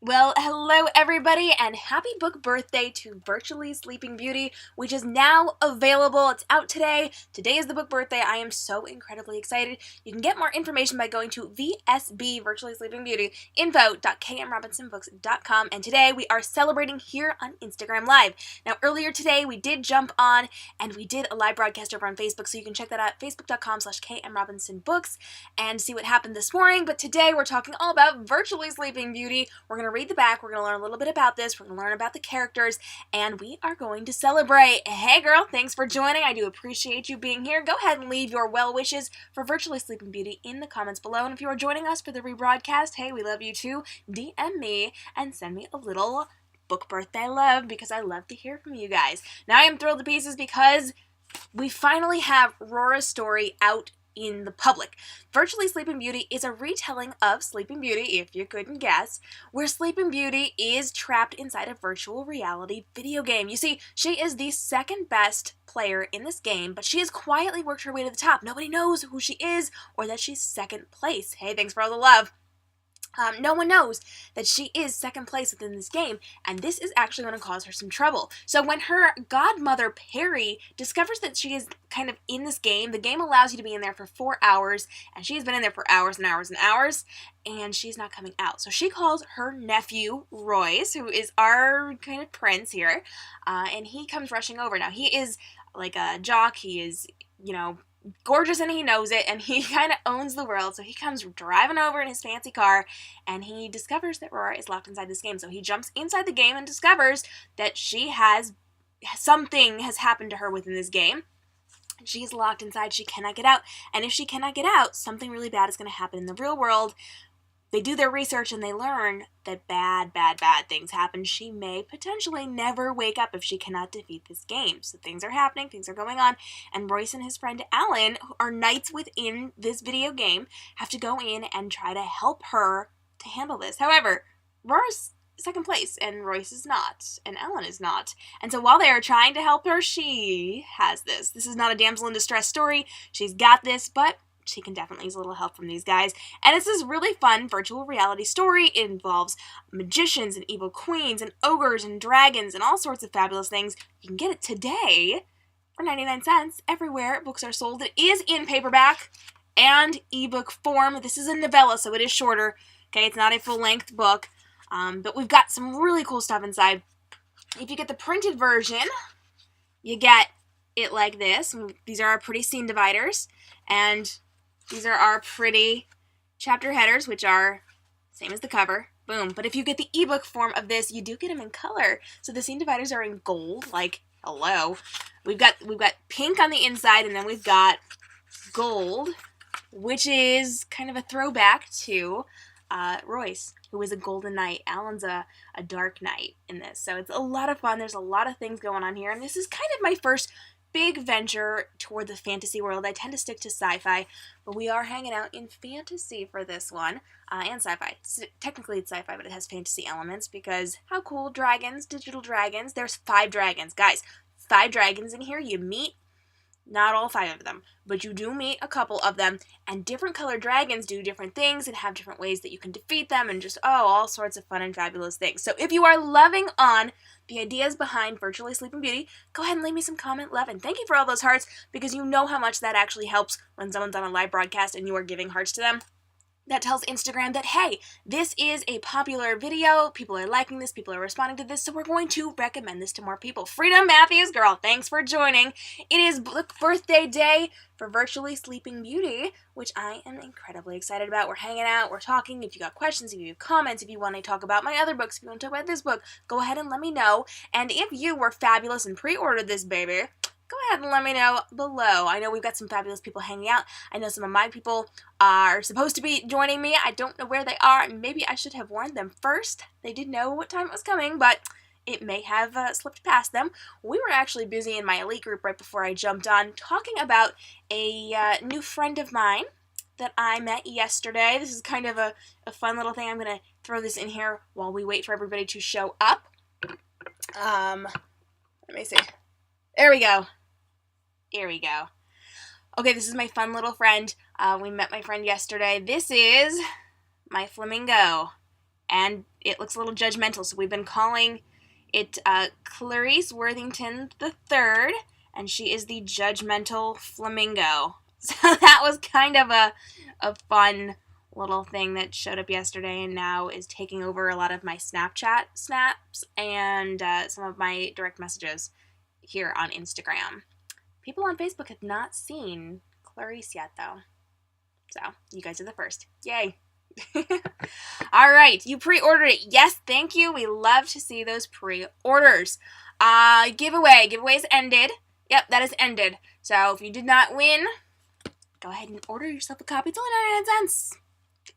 Well, hello everybody, and happy book birthday to Virtually Sleeping Beauty, which is now available. It's out today. Today is the book birthday. I am so incredibly excited. You can get more information by going to VSB, Virtually Sleeping Beauty, info.k.m.robinsonbooks.com, and today we are celebrating here on Instagram Live. Now, earlier today, we did jump on, and we did a live broadcast over on Facebook, so you can check that out at facebook.com/k.m.robinsonbooks and see what happened this morning. But today, we're talking all about Virtually Sleeping Beauty. We're going to read the back, we're going to learn a little bit about this, we're going to learn about the characters, and we are going to celebrate. Hey girl, thanks for joining. I do appreciate you being here. Go ahead and leave your well wishes for Virtually Sleeping Beauty in the comments below, and if you are joining us for the rebroadcast, hey, we love you too. DM me and send me a little book birthday love because I love to hear from you guys. Now I am thrilled to pieces because we finally have Rora's story out in the public. Virtually Sleeping Beauty is a retelling of Sleeping Beauty, if you couldn't guess, where Sleeping Beauty is trapped inside a virtual reality video game. You see, she is the second best player in this game, but she has quietly worked her way to the top. Nobody knows who she is or that she's second place. Hey, thanks for all the love. No one knows that she is second place within this game, and this is actually going to cause her some trouble. So when her godmother, Perry, discovers that she is kind of in this game, the game allows you to be in there for 4 hours, and she's been in there for hours and hours and hours, and she's not coming out. So she calls her nephew, Royce, who is our kind of prince here, and he comes rushing over. Now, he is like a jock. He is, gorgeous, and he knows it, and he kind of owns the world. So he comes driving over in his fancy car, and he discovers that Rora is locked inside this game. So he jumps inside the game and discovers that something has happened to her within this game. She's locked inside. She cannot get out, and if she cannot get out, something really bad is going to happen in the real world. They do their research and they learn that bad things happen. She may potentially never wake up if she cannot defeat this game. So things are happening, things are going on, and Royce and his friend Alan, who are knights within this video game, have to go in and try to help her to handle this. However, Rora's second place, and Royce is not, and Alan is not. And so while they are trying to help her, she has this. This is not a damsel in distress story. She's got this, but she can definitely use a little help from these guys. And it's this really fun virtual reality story. It involves magicians and evil queens and ogres and dragons and all sorts of fabulous things. You can get it today for 99 cents everywhere books are sold. It is in paperback and ebook form. This is a novella, so it is shorter. Okay, it's not a full-length book, but we've got some really cool stuff inside. If you get the printed version, you get it like this. These are our pretty scene dividers, and these are our pretty chapter headers, which are same as the cover. Boom. But if you get the ebook form of this, you do get them in color. So the scene dividers are in gold, like, hello. We've got pink on the inside, and then we've got gold, which is kind of a throwback to Royce, who is a golden knight. Alan's a dark knight in this. So it's a lot of fun. There's a lot of things going on here, and this is kind of my first big venture toward the fantasy world. I tend to stick to sci-fi, but we are hanging out in fantasy for this one, and sci-fi. Technically it's sci-fi, but it has fantasy elements because how cool, dragons, digital dragons. There's 5 dragons. Guys, 5 dragons in here. You meet not all 5 of them, but you do meet a couple of them, and different colored dragons do different things and have different ways that you can defeat them, and just, all sorts of fun and fabulous things. So if you are loving on the ideas behind Virtually Sleeping Beauty, go ahead and leave me some comment love, and thank you for all those hearts, because you know how much that actually helps when someone's on a live broadcast and you are giving hearts to them. That tells Instagram that, hey, this is a popular video, people are liking this, people are responding to this, so we're going to recommend this to more people. Freedom Matthews, girl, thanks for joining. It is book birthday day for Virtually Sleeping Beauty, which I am incredibly excited about. We're hanging out, we're talking. If you got questions, if you have comments, if you want to talk about my other books, if you want to talk about this book, go ahead and let me know. And if you were fabulous and pre-ordered this baby, go ahead and let me know below. I know we've got some fabulous people hanging out. I know some of my people are supposed to be joining me. I don't know where they are. Maybe I should have warned them first. They did know what time it was coming, but it may have slipped past them. We were actually busy in my elite group right before I jumped on talking about a new friend of mine that I met yesterday. This is kind of a fun little thing. I'm going to throw this in here while we wait for everybody to show up. Let me see. There we go. Here we go. Okay, this is my fun little friend. We met my friend yesterday. This is my flamingo. and it looks a little judgmental, so we've been calling it Clarice Worthington III, and she is the judgmental flamingo. So that was kind of a fun little thing that showed up yesterday and now is taking over a lot of my Snapchat snaps and some of my direct messages here on Instagram. People on Facebook have not seen Clarice yet, though. So, you guys are the first. Yay! All right, you pre-ordered it. Yes, thank you. We love to see those pre-orders. Giveaway's ended. Yep, that is ended. So if you did not win, go ahead and order yourself a copy. It's only 99 cents.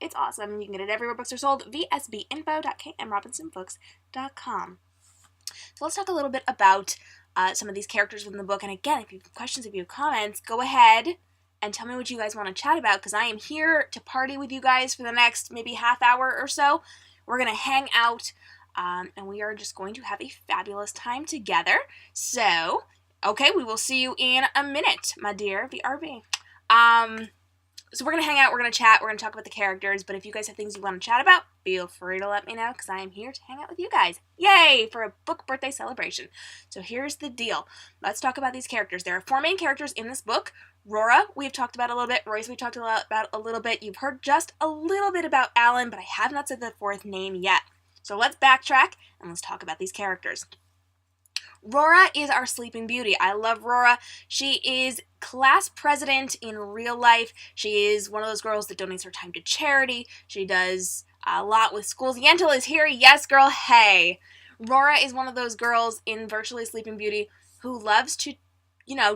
It's awesome. You can get it everywhere books are sold. vsbinfo.k.m.robinsonbooks.com. So let's talk a little bit about some of these characters within the book. And again, if you have questions, if you have comments, go ahead and tell me what you guys want to chat about, because I am here to party with you guys for the next maybe half hour or so. We're going to hang out, and we are just going to have a fabulous time together. So, okay, we will see you in a minute, my dear VRB. So we're going to hang out, we're going to chat, we're going to talk about the characters, but if you guys have things you want to chat about, feel free to let me know, because I am here to hang out with you guys. Yay! For a book birthday celebration. So here's the deal. Let's talk about these characters. There are 4 main characters in this book. Rora, we've talked about a little bit. Royce, we've talked about a little bit. You've heard just a little bit about Alan, but I have not said the 4th name yet. So let's backtrack, and let's talk about these characters. Rora is our Sleeping Beauty. I love Rora. She is class president in real life. She is one of those girls that donates her time to charity. She does a lot with schools. Yentl is here. Yes, girl. Hey. Rora is one of those girls in Virtually Sleeping Beauty who loves to,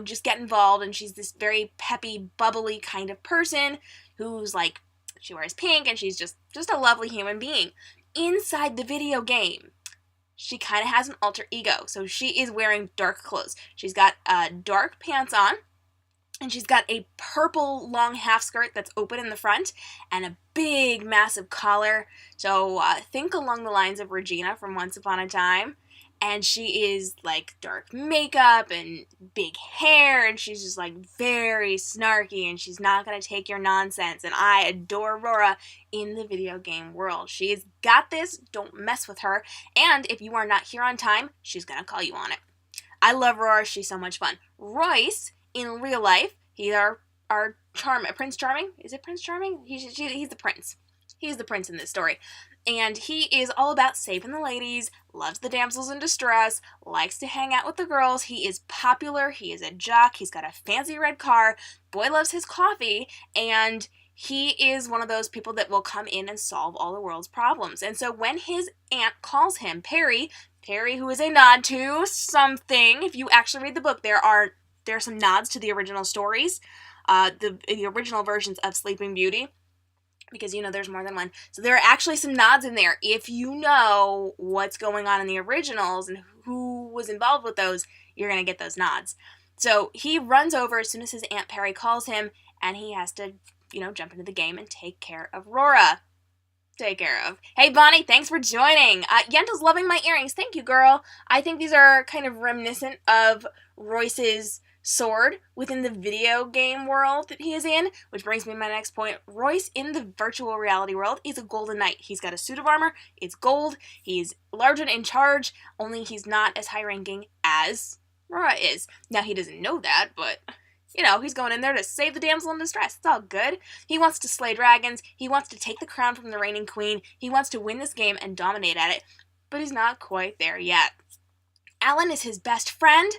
just get involved, and she's this very peppy, bubbly kind of person who's like, she wears pink, and she's just a lovely human being. Inside the video game, she kind of has an alter ego, so she is wearing dark clothes. She's got dark pants on, and she's got a purple long half skirt that's open in the front, and a big, massive collar. So think along the lines of Regina from Once Upon a Time. And she is like dark makeup and big hair, and she's just like very snarky, and she's not going to take your nonsense. And I adore Rora in the video game world. She's got this. Don't mess with her. And if you are not here on time, she's going to call you on it. I love Rora. She's so much fun. Royce, in real life, he's our Prince Charming. Is it Prince Charming? He's the prince. He's the prince in this story. And he is all about saving the ladies, loves the damsels in distress, likes to hang out with the girls. He is popular. He is a jock. He's got a fancy red car. Boy loves his coffee. And he is one of those people that will come in and solve all the world's problems. And so when his aunt calls him, Perry, who is a nod to something, if you actually read the book, there are some nods to the original stories, the original versions of Sleeping Beauty. Because, there's more than one. So there are actually some nods in there. If you know what's going on in the originals and who was involved with those, you're going to get those nods. So he runs over as soon as his Aunt Perry calls him, and he has to, jump into the game and take care of Rora. Hey, Bonnie, thanks for joining. Yentl's loving my earrings. Thank you, girl. I think these are kind of reminiscent of Royce's sword within the video game world that he is in, which brings me to my next point. Royce in the virtual reality world is a golden knight. He's got a suit of armor, it's gold, he's large and in charge, only he's not as high ranking as Rora is. Now, he doesn't know that, but he's going in there to save the damsel in distress. It's all good. He wants to slay dragons, he wants to take the crown from the reigning queen, he wants to win this game and dominate at it, but he's not quite there yet. Alan is his best friend,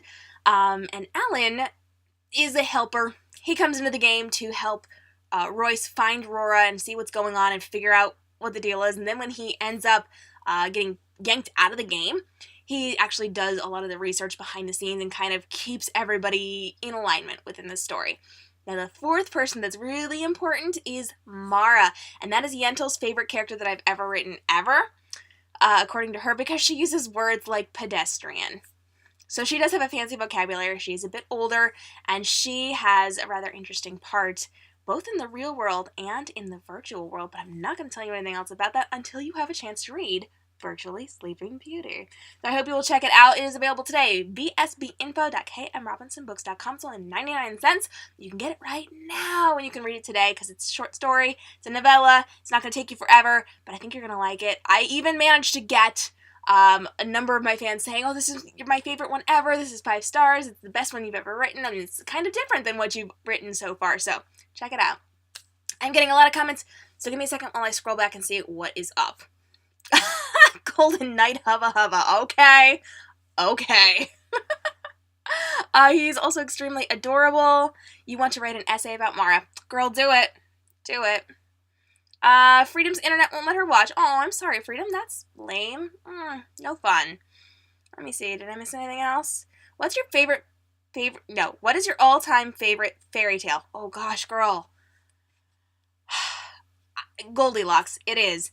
and Alan is a helper. He comes into the game to help Royce find Rora and see what's going on and figure out what the deal is. And then when he ends up getting yanked out of the game, he actually does a lot of the research behind the scenes and kind of keeps everybody in alignment within the story. Now, the 4th person that's really important is Mara, and that is Yentl's favorite character that I've ever written ever, according to her, because she uses words like pedestrian. So she does have a fancy vocabulary. She's a bit older, and she has a rather interesting part, both in the real world and in the virtual world, but I'm not going to tell you anything else about that until you have a chance to read Virtually Sleeping Beauty. So I hope you will check it out. It is available today. vsbinfo.k.m.robinsonbooks.com. It's only 99 cents. You can get it right now and you can read it today because it's a short story. It's a novella. It's not going to take you forever, but I think you're going to like it. I even managed to get a number of my fans saying, oh, this is my favorite one ever. This is 5 stars. It's the best one you've ever written. I mean, it's kind of different than what you've written so far. So check it out. I'm getting a lot of comments, so give me a second while I scroll back and see what is up. Golden Knight Hubba Hubba. Okay. He's also extremely adorable. You want to write an essay about Mara. Girl, do it. Do it. Freedom's internet won't let her watch. Oh, I'm sorry, Freedom. That's lame. No fun. Let me see. Did I miss anything else? What's your what is your all-time favorite fairy tale? Oh, gosh, girl. Goldilocks. It is.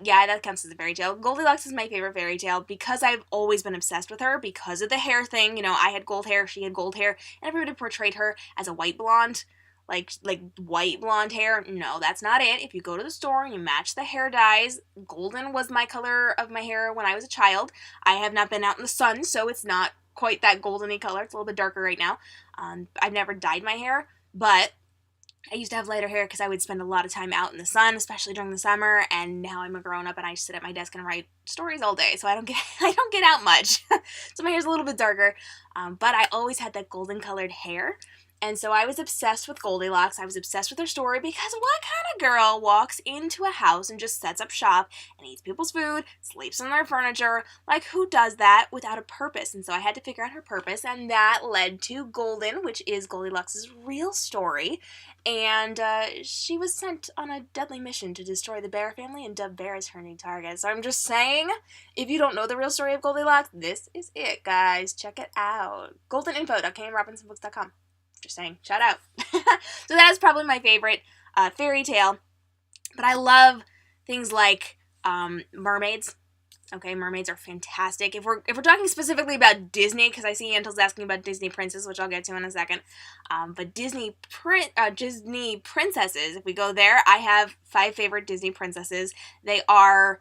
Yeah, that counts as a fairy tale. Goldilocks is my favorite fairy tale because I've always been obsessed with her because of the hair thing. You know, I had gold hair, she had gold hair, and everybody portrayed her as a white blonde, like white blonde hair. No, that's not it. If you go to the store and you match the hair dyes, golden was my color of my hair when I was a child. I have not been out in the sun, so it's not quite that goldeny color. It's a little bit darker right now. I've never dyed my hair, but I used to have lighter hair because I would spend a lot of time out in the sun, especially during the summer, and now I'm a grown-up and I sit at my desk and write stories all day, so I don't get out much. So my hair's a little bit darker, but I always had that golden-colored hair, and so I was obsessed with Goldilocks. I was obsessed with her story because what kind of girl walks into a house and just sets up shop and eats people's food, sleeps on their furniture? Like, who does that without a purpose? And so I had to figure out her purpose, and that led to Golden, which is Goldilocks' real story. And she was sent on a deadly mission to destroy the bear family and dub Bear as her new target. So I'm just saying, if you don't know the real story of Goldilocks, this is it, guys. Check it out. goldeninfo.k.m.robinsonbooks.com. Just saying. Shout out. So that is probably my favorite fairy tale. But I love things like mermaids. Okay, mermaids are fantastic. If we're talking specifically about Disney, because I see Antel's asking about Disney princesses, which I'll get to in a second. But Disney princesses, if we go there, I have 5 favorite Disney princesses. They are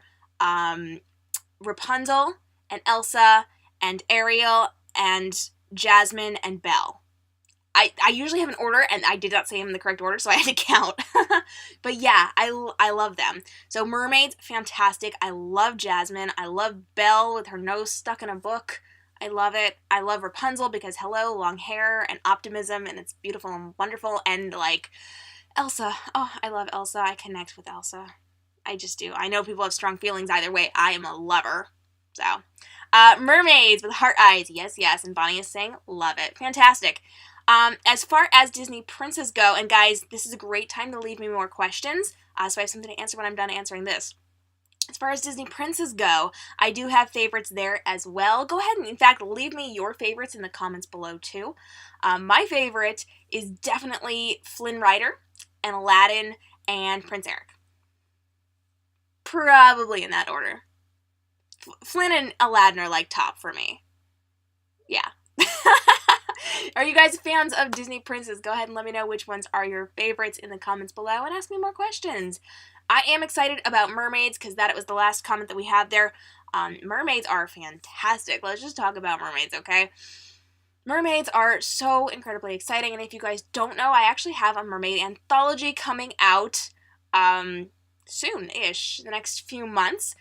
Rapunzel and Elsa and Ariel and Jasmine and Belle. I usually have an order, and I did not say them in the correct order, so I had to count. But yeah, I love them. So mermaids, fantastic. I love Jasmine. I love Belle with her nose stuck in a book. I love it. I love Rapunzel because, hello, long hair and optimism, and it's beautiful and wonderful. And, like, Elsa. Oh, I love Elsa. I connect with Elsa. I just do. I know people have strong feelings either way. I am a lover. So, mermaids with heart eyes. Yes, yes. And Bonnie is saying, love it. Fantastic. As far as Disney princes go, and guys, this is a great time to leave me more questions, so I have something to answer when I'm done answering this. As far as Disney princes go, I do have favorites there as well. Go ahead and, in fact, leave me your favorites in the comments below, too. My favorite is definitely Flynn Rider and Aladdin and Prince Eric. Probably in that order. Flynn and Aladdin are, like, top for me. Yeah. Are you guys fans of Disney princes? Go ahead and let me know which ones are your favorites in the comments below and ask me more questions. I am excited about mermaids because that was the last comment that we have there. Mermaids are fantastic. Let's just talk about mermaids, okay? Mermaids are so incredibly exciting, and if you guys don't know, I actually have a mermaid anthology coming out soon-ish, the next few months.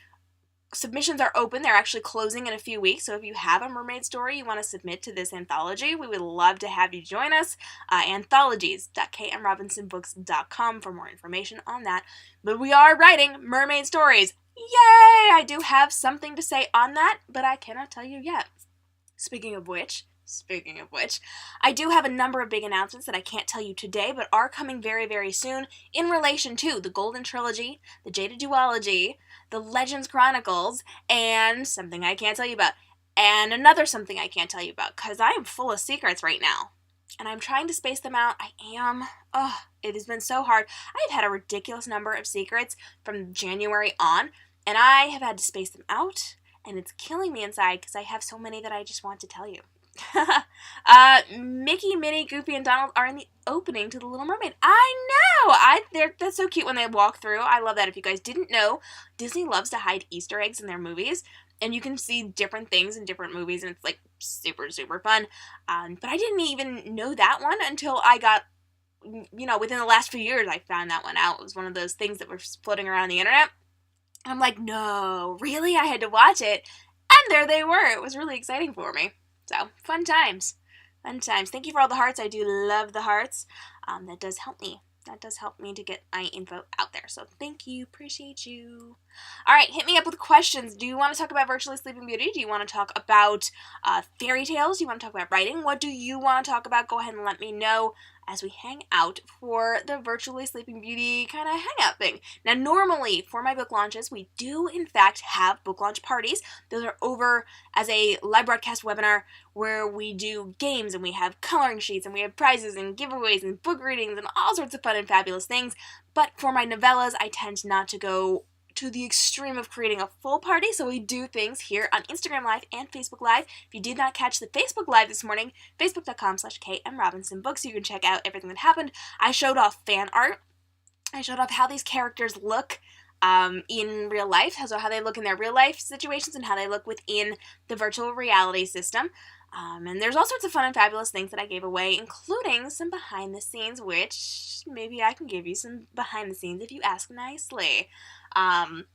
Submissions are open. They're actually closing in a few weeks, so if you have a mermaid story you want to submit to this anthology, we would love to have you join us. Anthologies.k.m.robinsonbooks.com for more information on that. But we are writing mermaid stories. Yay! I do have something to say on that, but I cannot tell you yet. Speaking of which, I do have a number of big announcements that I can't tell you today, but are coming very, very soon in relation to the Golden Trilogy, the Jada Duology, the Legends Chronicles, and something I can't tell you about, and another something I can't tell you about, because I am full of secrets right now, and I'm trying to space them out. I am. It has been so hard. I've had a ridiculous number of secrets from January on, and I have had to space them out, and it's killing me inside because I have so many that I just want to tell you. Mickey, Minnie, Goofy, and Donald are in the opening to The Little Mermaid. I know! That's so cute when they walk through. I love that. If you guys didn't know, Disney loves to hide Easter eggs in their movies, and you can see different things in different movies, and it's, like, super, super fun. But I didn't even know that one until I got, within the last few years, I found that one out. It was one of those things that were floating around the internet. And I'm like, no, really? I had to watch it. And there they were. It was really exciting for me. So, fun times. Fun times. Thank you for all the hearts. I do love the hearts. That does help me. That does help me to get my info out there. So, thank you. Appreciate you. All right, hit me up with questions. Do you want to talk about Virtually Sleeping Beauty? Do you want to talk about fairy tales? Do you want to talk about writing? What do you want to talk about? Go ahead and let me know as we hang out for the Virtually Sleeping Beauty kind of hangout thing. Now, normally, for my book launches, we do, in fact, have book launch parties. Those are over as a live broadcast webinar where we do games, and we have coloring sheets, and we have prizes, and giveaways, and book readings, and all sorts of fun and fabulous things. But for my novellas, I tend not to go to the extreme of creating a full party, so we do things here on Instagram Live and Facebook Live. If you did not catch the Facebook Live this morning, facebook.com/k.m.robinson books, you can check out everything that happened. I showed off fan art. I showed off how these characters look in real life, so how they look in their real life situations and how they look within the virtual reality system. And there's all sorts of fun and fabulous things that I gave away, including some behind the scenes, which maybe I can give you some behind the scenes if you ask nicely. I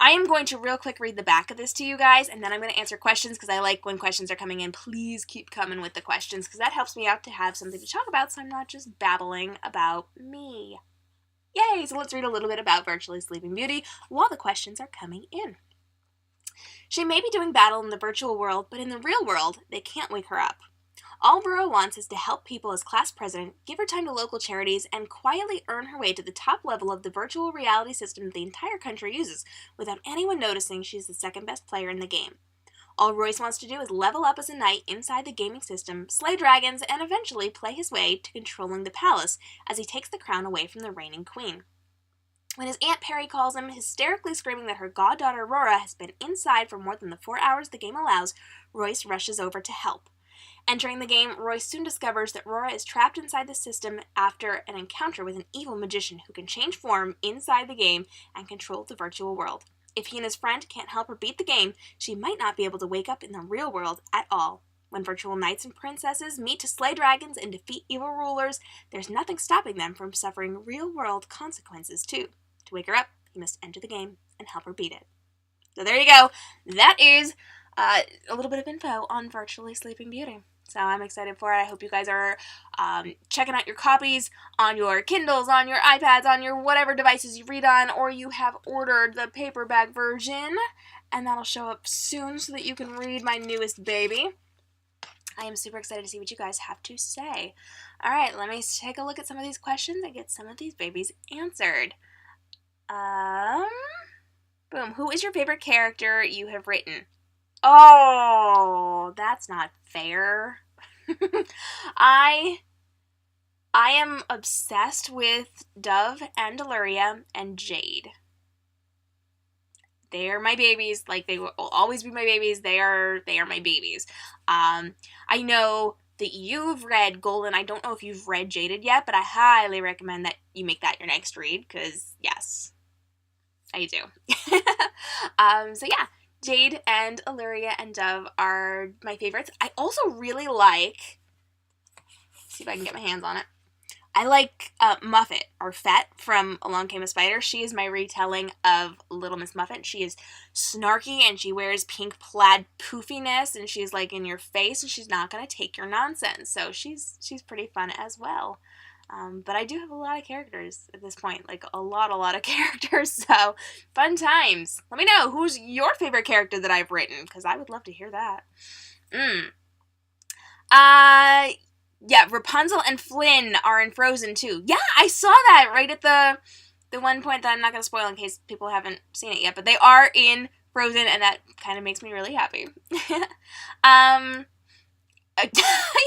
am going to real quick read the back of this to you guys, and then I'm going to answer questions because I like when questions are coming in. Please keep coming with the questions because that helps me out to have something to talk about so I'm not just babbling about me. Yay! So let's read a little bit about Virtually Sleeping Beauty while the questions are coming in. She may be doing battle in the virtual world, but in the real world, they can't wake her up. All Burrow wants is to help people as class president, give her time to local charities, and quietly earn her way to the top level of the virtual reality system the entire country uses, without anyone noticing she's the second best player in the game. All Royce wants to do is level up as a knight inside the gaming system, slay dragons, and eventually play his way to controlling the palace as he takes the crown away from the reigning queen. When his Aunt Perry calls him, hysterically screaming that her goddaughter Aurora has been inside for more than the 4 hours the game allows, Royce rushes over to help. Entering the game, Royce soon discovers that Aurora is trapped inside the system after an encounter with an evil magician who can change form inside the game and control the virtual world. If he and his friend can't help her beat the game, she might not be able to wake up in the real world at all. When virtual knights and princesses meet to slay dragons and defeat evil rulers, there's nothing stopping them from suffering real-world consequences too. To wake her up, he must enter the game and help her beat it. So there you go. That is a little bit of info on Virtually Sleeping Beauty. So I'm excited for it. I hope you guys are checking out your copies on your Kindles, on your iPads, on your whatever devices you read on, or you have ordered the paperback version, and that'll show up soon so that you can read my newest baby. I am super excited to see what you guys have to say. All right, let me take a look at some of these questions and get some of these babies answered. Boom. Who is your favorite character you have written? Oh, that's not fair. I am obsessed with Dove and Illyria and Jade. They are my babies. Like, they will always be my babies. They are my babies. I know that you've read Golden. I don't know if you've read Jaded yet, but I highly recommend that you make that your next read, because, yes, I do. So, yeah. Jade and Illyria and Dove are my favorites. I also really like, see if I can get my hands on it. I like Muffet, or Fett, from Along Came a Spider. She is my retelling of Little Miss Muffet. She is snarky, and she wears pink plaid poofiness, and she's like in your face, and she's not going to take your nonsense. So she's pretty fun as well. But I do have a lot of characters at this point, like a lot of characters, so fun times. Let me know, who's your favorite character that I've written, because I would love to hear that. Yeah, Rapunzel and Flynn are in Frozen too. Yeah, I saw that right at the one point that I'm not going to spoil in case people haven't seen it yet, but they are in Frozen, and that kind of makes me really happy.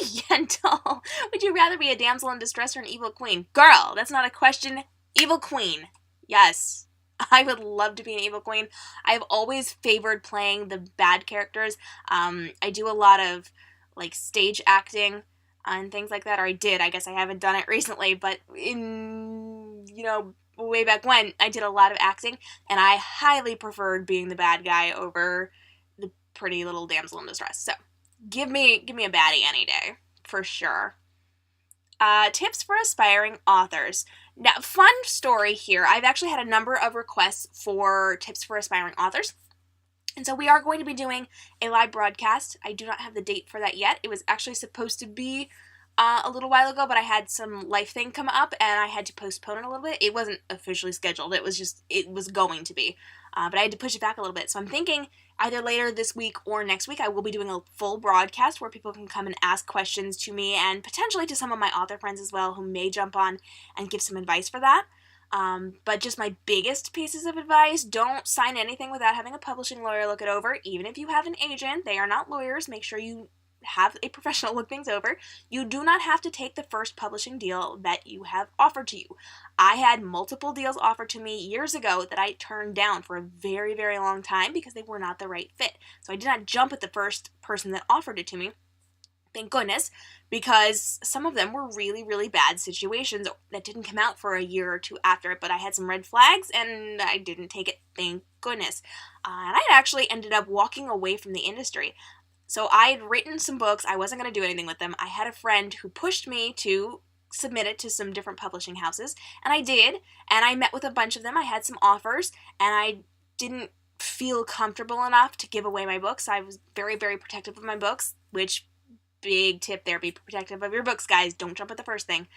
Yentl, would you rather be a damsel in distress or an evil queen? Girl, that's not a question. Evil queen. Yes. I would love to be an evil queen. I've always favored playing the bad characters. I do a lot of like stage acting and things like that, or I did. I guess I haven't done it recently, but in, way back when, I did a lot of acting, and I highly preferred being the bad guy over the pretty little damsel in distress. So, give me a baddie any day, for sure. Tips for aspiring authors. Now, fun story here. I've actually had a number of requests for tips for aspiring authors. And so we are going to be doing a live broadcast. I do not have the date for that yet. It was actually supposed to be a little while ago, but I had some life thing come up and I had to postpone it a little bit. It wasn't officially scheduled. It was going to be. But I had to push it back a little bit. So I'm thinking either later this week or next week I will be doing a full broadcast where people can come and ask questions to me and potentially to some of my author friends as well who may jump on and give some advice for that. But just my biggest pieces of advice, don't sign anything without having a publishing lawyer look it over. Even if you have an agent, they are not lawyers. Make sure you have a professional look things over. You do not have to take the first publishing deal that you have offered to you. I had multiple deals offered to me years ago that I turned down for a very, very long time because they were not the right fit. So I did not jump at the first person that offered it to me. Thank goodness, because some of them were really, really bad situations that didn't come out for a year or two after it, but I had some red flags and I didn't take it, thank goodness. And I actually ended up walking away from the industry. So I had written some books. I wasn't going to do anything with them. I had a friend who pushed me to submit it to some different publishing houses, and I did, and I met with a bunch of them. I had some offers, and I didn't feel comfortable enough to give away my books. I was very, very protective of my books, which, big tip there, be protective of your books, guys. Don't jump at the first thing.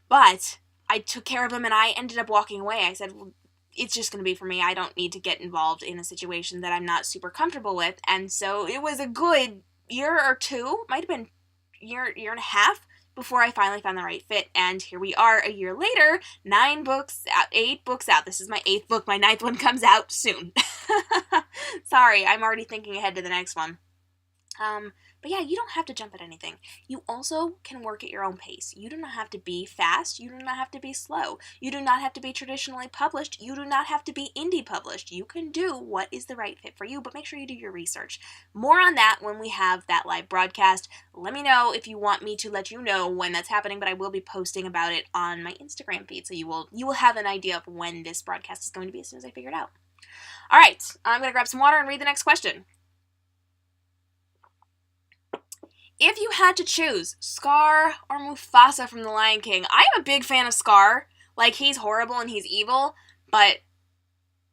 But I took care of them, and I ended up walking away. I said, well, it's just going to be for me. I don't need to get involved in a situation that I'm not super comfortable with. And so it was a good year or two, might have been year and a half, before I finally found the right fit. And here we are a year later, 8 books out. This is my 8th book. My 9th one comes out soon. Sorry, I'm already thinking ahead to the next one. But yeah, you don't have to jump at anything. You also can work at your own pace. You do not have to be fast. You do not have to be slow. You do not have to be traditionally published. You do not have to be indie published. You can do what is the right fit for you, but make sure you do your research. More on that when we have that live broadcast. Let me know if you want me to let you know when that's happening, but I will be posting about it on my Instagram feed, so you will have an idea of when this broadcast is going to be as soon as I figure it out. All right, I'm going to grab some water and read the next question. If you had to choose Scar or Mufasa from The Lion King, I am a big fan of Scar. Like, he's horrible and he's evil, but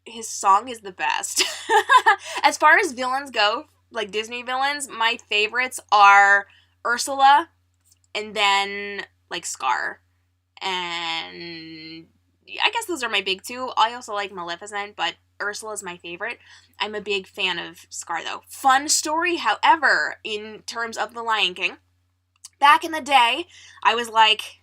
his song is the best. As far as villains go, like Disney villains, my favorites are Ursula and then, like, Scar. And I guess those are my big two. I also like Maleficent, but Ursula is my favorite. I'm a big fan of Scar, though. Fun story, however, in terms of The Lion King. Back in the day, I was like,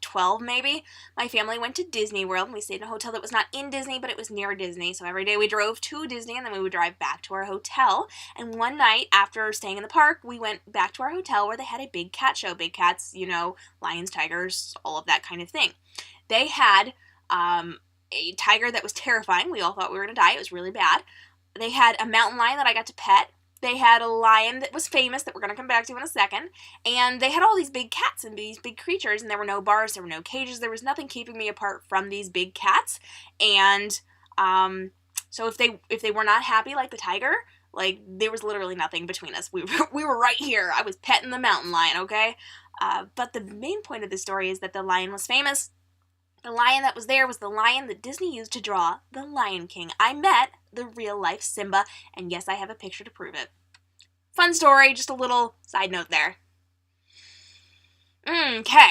12 maybe. My family went to Disney World, and we stayed in a hotel that was not in Disney, but it was near Disney. So every day we drove to Disney, and then we would drive back to our hotel. And one night, after staying in the park, we went back to our hotel where they had a big cat show. Big cats, lions, tigers, all of that kind of thing. They had a tiger that was terrifying. We all thought we were going to die. It was really bad. They had a mountain lion that I got to pet. They had a lion that was famous that we're going to come back to in a second. And they had all these big cats and these big creatures, and there were no bars, there were no cages, there was nothing keeping me apart from these big cats. And so if they were not happy like the tiger, like, there was literally nothing between us. We were right here. I was petting the mountain lion, okay? But the main point of the story is that the lion was famous. The lion that was there was the lion that Disney used to draw The Lion King. I met the real-life Simba, and yes, I have a picture to prove it. Fun story, just a little side note there. Okay.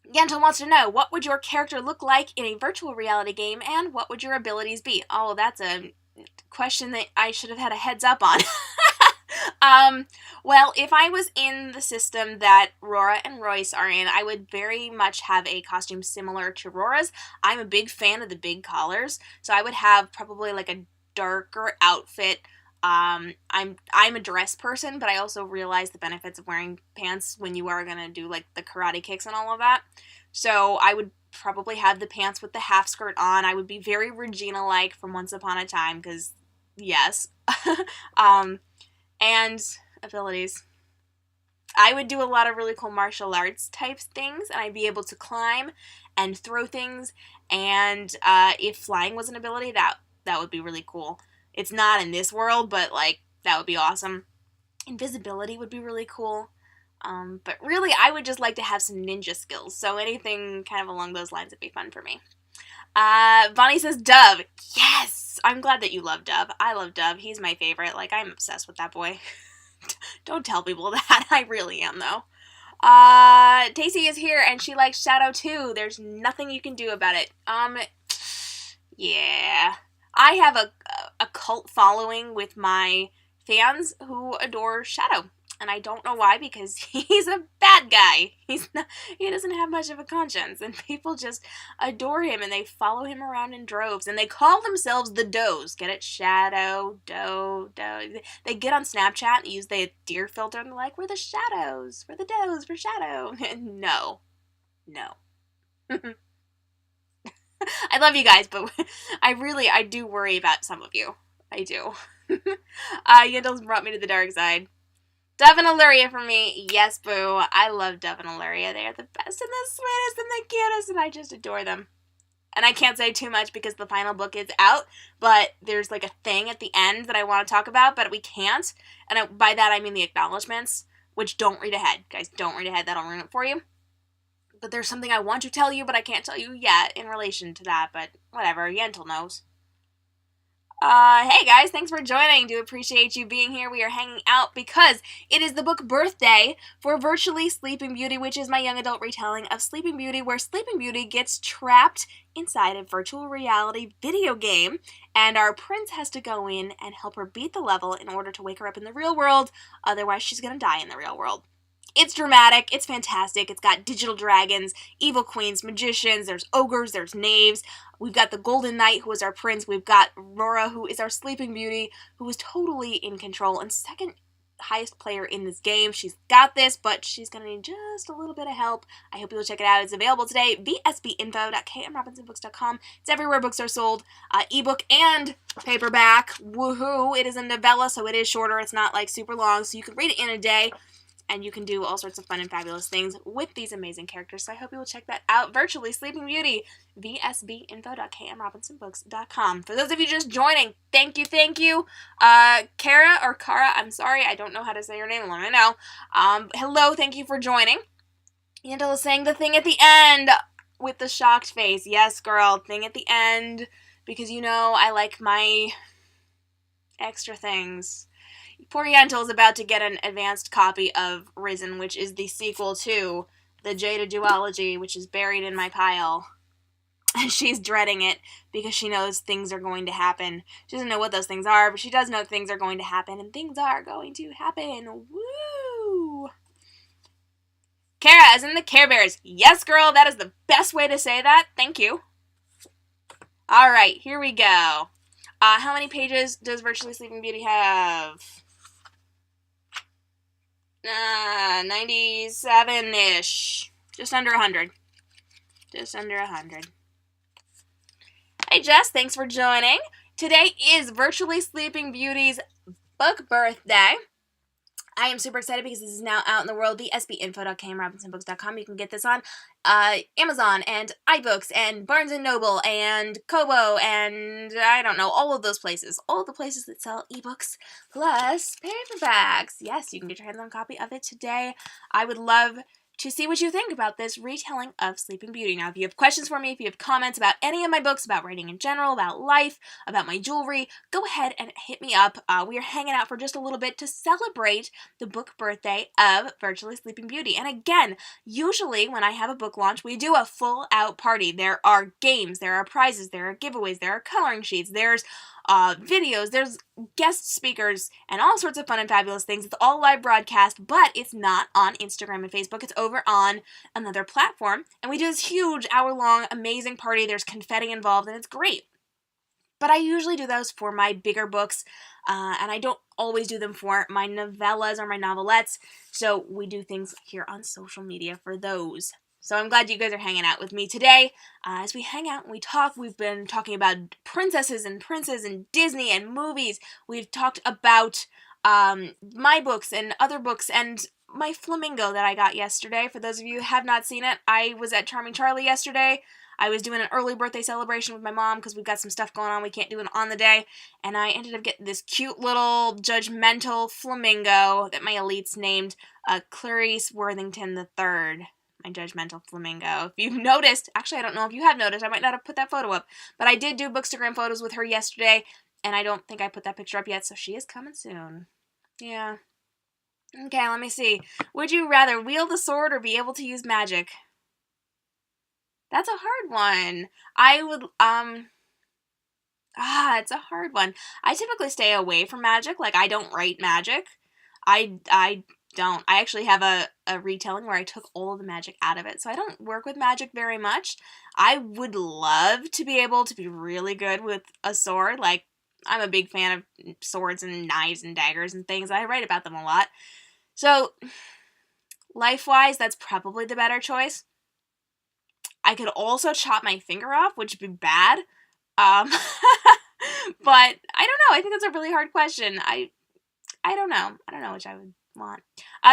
Yenta wants to know, what would your character look like in a virtual reality game, and what would your abilities be? Oh, that's a question that I should have had a heads up on. Well, if I was in the system that Rora and Royce are in, I would very much have a costume similar to Rora's. I'm a big fan of the big collars, so I would have probably like a darker outfit. I'm a dress person, but I also realize the benefits of wearing pants when you are gonna do like the karate kicks and all of that. So I would probably have the pants with the half skirt on. I would be very Regina-like from Once Upon a Time, because, yes. And abilities. I would do a lot of really cool martial arts type things, and I'd be able to climb and throw things, and if flying was an ability, that would be really cool. It's not in this world, but, like, that would be awesome. Invisibility would be really cool. But really, I would just like to have some ninja skills, so anything kind of along those lines would be fun for me. Bonnie says Dove. Yes! I'm glad that you love Dove. I love Dove. He's my favorite. Like, I'm obsessed with that boy. Don't tell people that. I really am, though. Tacy is here, and she likes Shadow too. There's nothing you can do about it. Yeah. I have a cult following with my fans who adore Shadow. And I don't know why, because he's a bad guy. He doesn't have much of a conscience, and people just adore him, and they follow him around in droves, and they call themselves the Does. Get it? Shadow, Doe. They get on Snapchat and use the deer filter, and they're like, we're the Shadows. We're the Does for Shadow. No. I love you guys, but I do worry about some of you. I do. Yandels brought me to the dark side. Dove and Illyria for me. Yes, boo. I love Dove and Illyria. They are the best and the sweetest and the cutest, and I just adore them. And I can't say too much because the final book is out, but there's like a thing at the end that I want to talk about, but we can't. And by that I mean the acknowledgments, which don't read ahead. Guys, don't read ahead. That'll ruin it for you. But there's something I want to tell you, but I can't tell you yet in relation to that, but whatever. Yentl knows. Hey guys, thanks for joining. Do appreciate you being here. We are hanging out because it is the book birthday for Virtually Sleeping Beauty, which is my young adult retelling of Sleeping Beauty, where Sleeping Beauty gets trapped inside a virtual reality video game, and our prince has to go in and help her beat the level in order to wake her up in the real world, otherwise she's gonna die in the real world. It's dramatic, it's fantastic, it's got digital dragons, evil queens, magicians, there's ogres, there's knaves, we've got the Golden Knight, who is our prince, we've got Aurora, who is our Sleeping Beauty, who is totally in control, and second highest player in this game. She's got this, but she's gonna need just a little bit of help. I hope you'll check it out. It's available today, vsbinfo.k.m.robinson.books.com. It's everywhere books are sold, ebook and paperback. Woohoo! It is a novella, so it is shorter, it's not like super long, so you can read it in a day. And you can do all sorts of fun and fabulous things with these amazing characters. So I hope you will check that out. Virtually Sleeping Beauty, vsbinfo.k.m.robinson.books.com. For those of you just joining, thank you. Kara, I'm sorry, I don't know how to say your name. Let me know. Hello, thank you for joining. Yandel is saying the thing at the end with the shocked face. Yes, girl, thing at the end. Because you know I like my extra things. Poor Yentl is about to get an advanced copy of Risen, which is the sequel to the Jada duology, which is buried in my pile. And she's dreading it because she knows things are going to happen. She doesn't know what those things are, but she does know things are going to happen, and things are going to happen. Woo! Kara, as in the Care Bears. Yes, girl, that is the best way to say that. Thank you. Alright, here we go. How many pages does Virtually Sleeping Beauty have? 97-ish. Just under 100. Hey Jess, thanks for joining. Today is Virtually Sleeping Beauty's book birthday. I am super excited because this is now out in the world. vsbinfo.k.m.robinsonbooks.com. You can get this on Amazon and iBooks and Barnes & Noble and Kobo and I don't know, all of those places. All of the places that sell ebooks plus paperbacks. Yes, you can get your hands on a copy of it today. I would love to see what you think about this retelling of Sleeping Beauty. Now, if you have questions for me, if you have comments about any of my books, about writing in general, about life, about my jewelry, go ahead and hit me up. We are hanging out for just a little bit to celebrate the book birthday of Virtually Sleeping Beauty. And again, usually when I have a book launch, we do a full-out party. There are games, there are prizes, there are giveaways, there are coloring sheets, there's videos, there's guest speakers, and all sorts of fun and fabulous things. It's all live broadcast, but it's not on Instagram and Facebook. It's over on another platform, and we do this huge hour-long amazing party. There's confetti involved, and it's great. But I usually do those for my bigger books, and I don't always do them for my novellas or my novelettes, so we do things here on social media for those. So I'm glad you guys are hanging out with me today. As we hang out and we talk, we've been talking about princesses and princes and Disney and movies. We've talked about my books and other books and my flamingo that I got yesterday. For those of you who have not seen it, I was at Charming Charlie yesterday. I was doing an early birthday celebration with my mom because we've got some stuff going on. We can't do it on the day. And I ended up getting this cute little judgmental flamingo that my elites named Clarice Worthington III. My judgmental flamingo. If you've noticed, actually I don't know if you have noticed, I might not have put that photo up, but I did do Bookstagram photos with her yesterday, and I don't think I put that picture up yet, so she is coming soon. Yeah. Okay, let me see. Would you rather wield the sword or be able to use magic? That's a hard one. I would, it's a hard one. I typically stay away from magic. Like, I don't write magic. I don't. I actually have a retelling where I took all of the magic out of it, so I don't work with magic very much. I would love to be able to be really good with a sword. Like, I'm a big fan of swords and knives and daggers and things. I write about them a lot. So, life-wise, that's probably the better choice. I could also chop my finger off, which would be bad. But I don't know. I think that's a really hard question. I don't know. I don't know which I would want.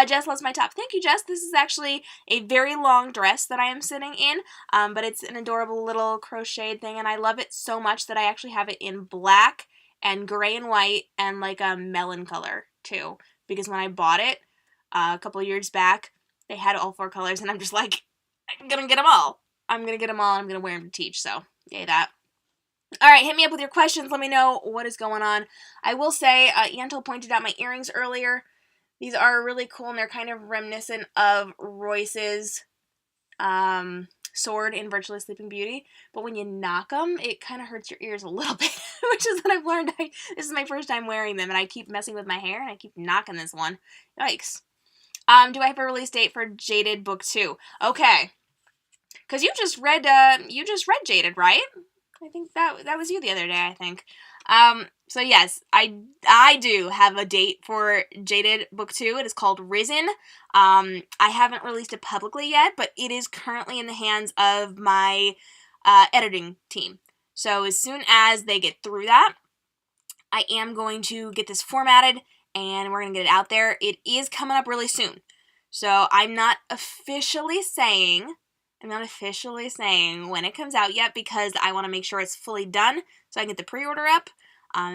Jess loves my top. Thank you, Jess. This is actually a very long dress that I am sitting in, but it's an adorable little crocheted thing, and I love it so much that I actually have it in black and gray and white and like a melon color too, because when I bought it a couple of years back, they had all 4 colors, and I'm just like, I'm gonna get them all. I'm gonna get them all, and I'm gonna wear them to teach, so yay that. Alright, hit me up with your questions. Let me know what is going on. I will say, Yantel pointed out my earrings earlier. These are really cool, and they're kind of reminiscent of Royce's sword in Virtually Sleeping Beauty. But when you knock them, it kind of hurts your ears a little bit, which is what I've learned. This is my first time wearing them, and I keep messing with my hair, and I keep knocking this one. Yikes. Do I have a release date for Jaded Book 2? Okay. Because you just read Jaded, right? I think that was you the other day, I think. So yes, I do have a date for Jaded Book 2. It is called Risen. I haven't released it publicly yet, but it is currently in the hands of my editing team. So as soon as they get through that, I am going to get this formatted, and we're going to get it out there. It is coming up really soon. So I'm not officially saying when it comes out yet, because I want to make sure it's fully done so I can get the pre-order up.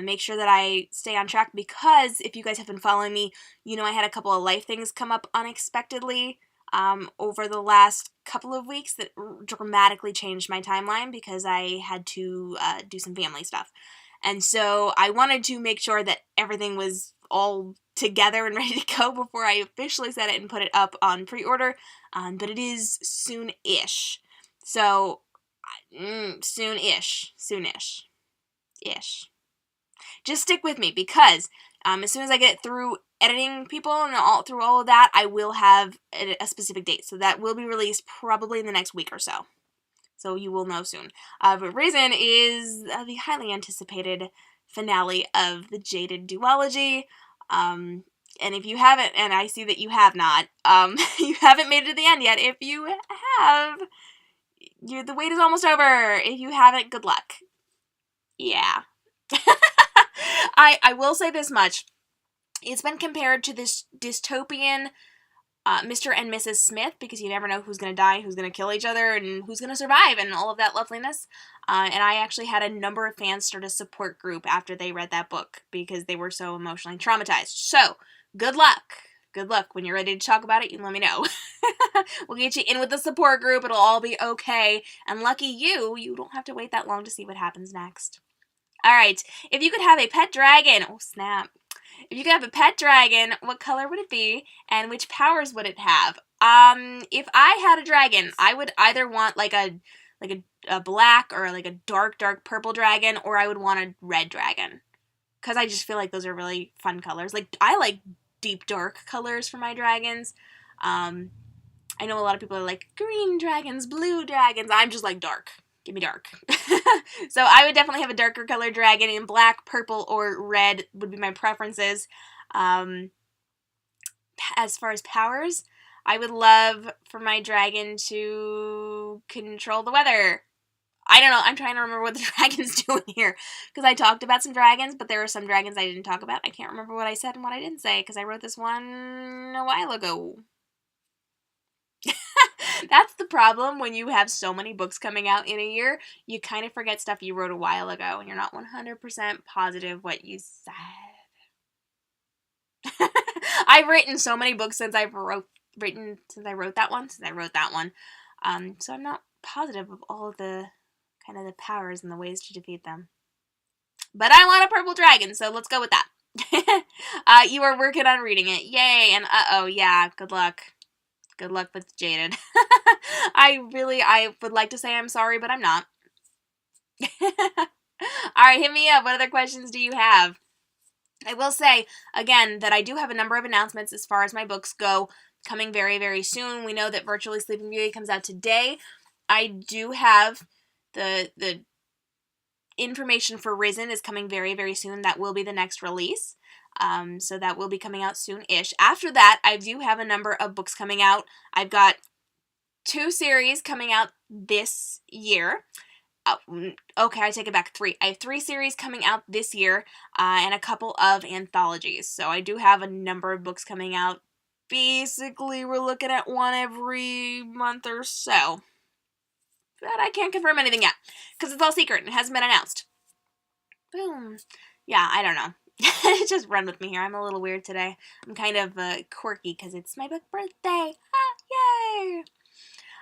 Make sure that I stay on track, because if you guys have been following me, you know I had a couple of life things come up unexpectedly over the last couple of weeks that dramatically changed my timeline because I had to do some family stuff. And so I wanted to make sure that everything was all together and ready to go before I officially set it and put it up on pre-order, but it is soon-ish. So, soon-ish. Just stick with me, because as soon as I get through editing people and through all of that, I will have a specific date. So that will be released probably in the next week or so. So you will know soon. But Risen is the highly anticipated finale of the Jaded duology. And if you haven't, and I see that you have not, you haven't made it to the end yet. If you have, the wait is almost over. If you haven't, good luck. Yeah. I will say this much. It's been compared to this dystopian Mr. and Mrs. Smith, because you never know who's going to die, who's going to kill each other, and who's going to survive, and all of that loveliness. And I actually had a number of fans start a support group after they read that book, because they were so emotionally traumatized. So, good luck. Good luck. When you're ready to talk about it, you let me know. We'll get you in with the support group. It'll all be okay. And lucky you don't have to wait that long to see what happens next. Alright, if you could have a pet dragon, oh snap. If you could have a pet dragon, what color would it be, and which powers would it have? If I had a dragon, I would either want like a black or like a dark purple dragon, or I would want a red dragon. Because I just feel like those are really fun colors. Like, I like deep dark colors for my dragons. I know a lot of people are like, green dragons, blue dragons. I'm just like dark. Give me dark. So I would definitely have a darker colored dragon, in black, purple, or red would be my preferences. As far as powers, I would love for my dragon to control the weather. I don't know. I'm trying to remember what the dragon's doing here. Because I talked about some dragons, but there are some dragons I didn't talk about. I can't remember what I said and what I didn't say, because I wrote this one a while ago. That's the problem when you have so many books coming out in a year. You kind of forget stuff you wrote a while ago, and you're not 100% positive what you said. I've written so many books since I wrote that one. So I'm not positive of all of the kind of the powers and the ways to defeat them. But I want a purple dragon, so let's go with that. You are working on reading it. Yay, and yeah, good luck. Good luck with Jaded. I would like to say I'm sorry, but I'm not. Alright, hit me up. What other questions do you have? I will say, again, that I do have a number of announcements as far as my books go coming very, very soon. We know that Virtually Sleeping Beauty comes out today. I do have the information for Risen is coming very, very soon. That will be the next release. So that will be coming out soon-ish. After that, I do have a number of books coming out. I've got 2 series coming out this year. Okay, I take it back, 3. I have 3 series coming out this year, and a couple of anthologies. So I do have a number of books coming out. Basically, we're looking at one every month or so. But I can't confirm anything yet, because it's all secret and it hasn't been announced. Boom. Yeah, I don't know. Just run with me here. I'm a little weird today. I'm kind of quirky because it's my book birthday. Yay!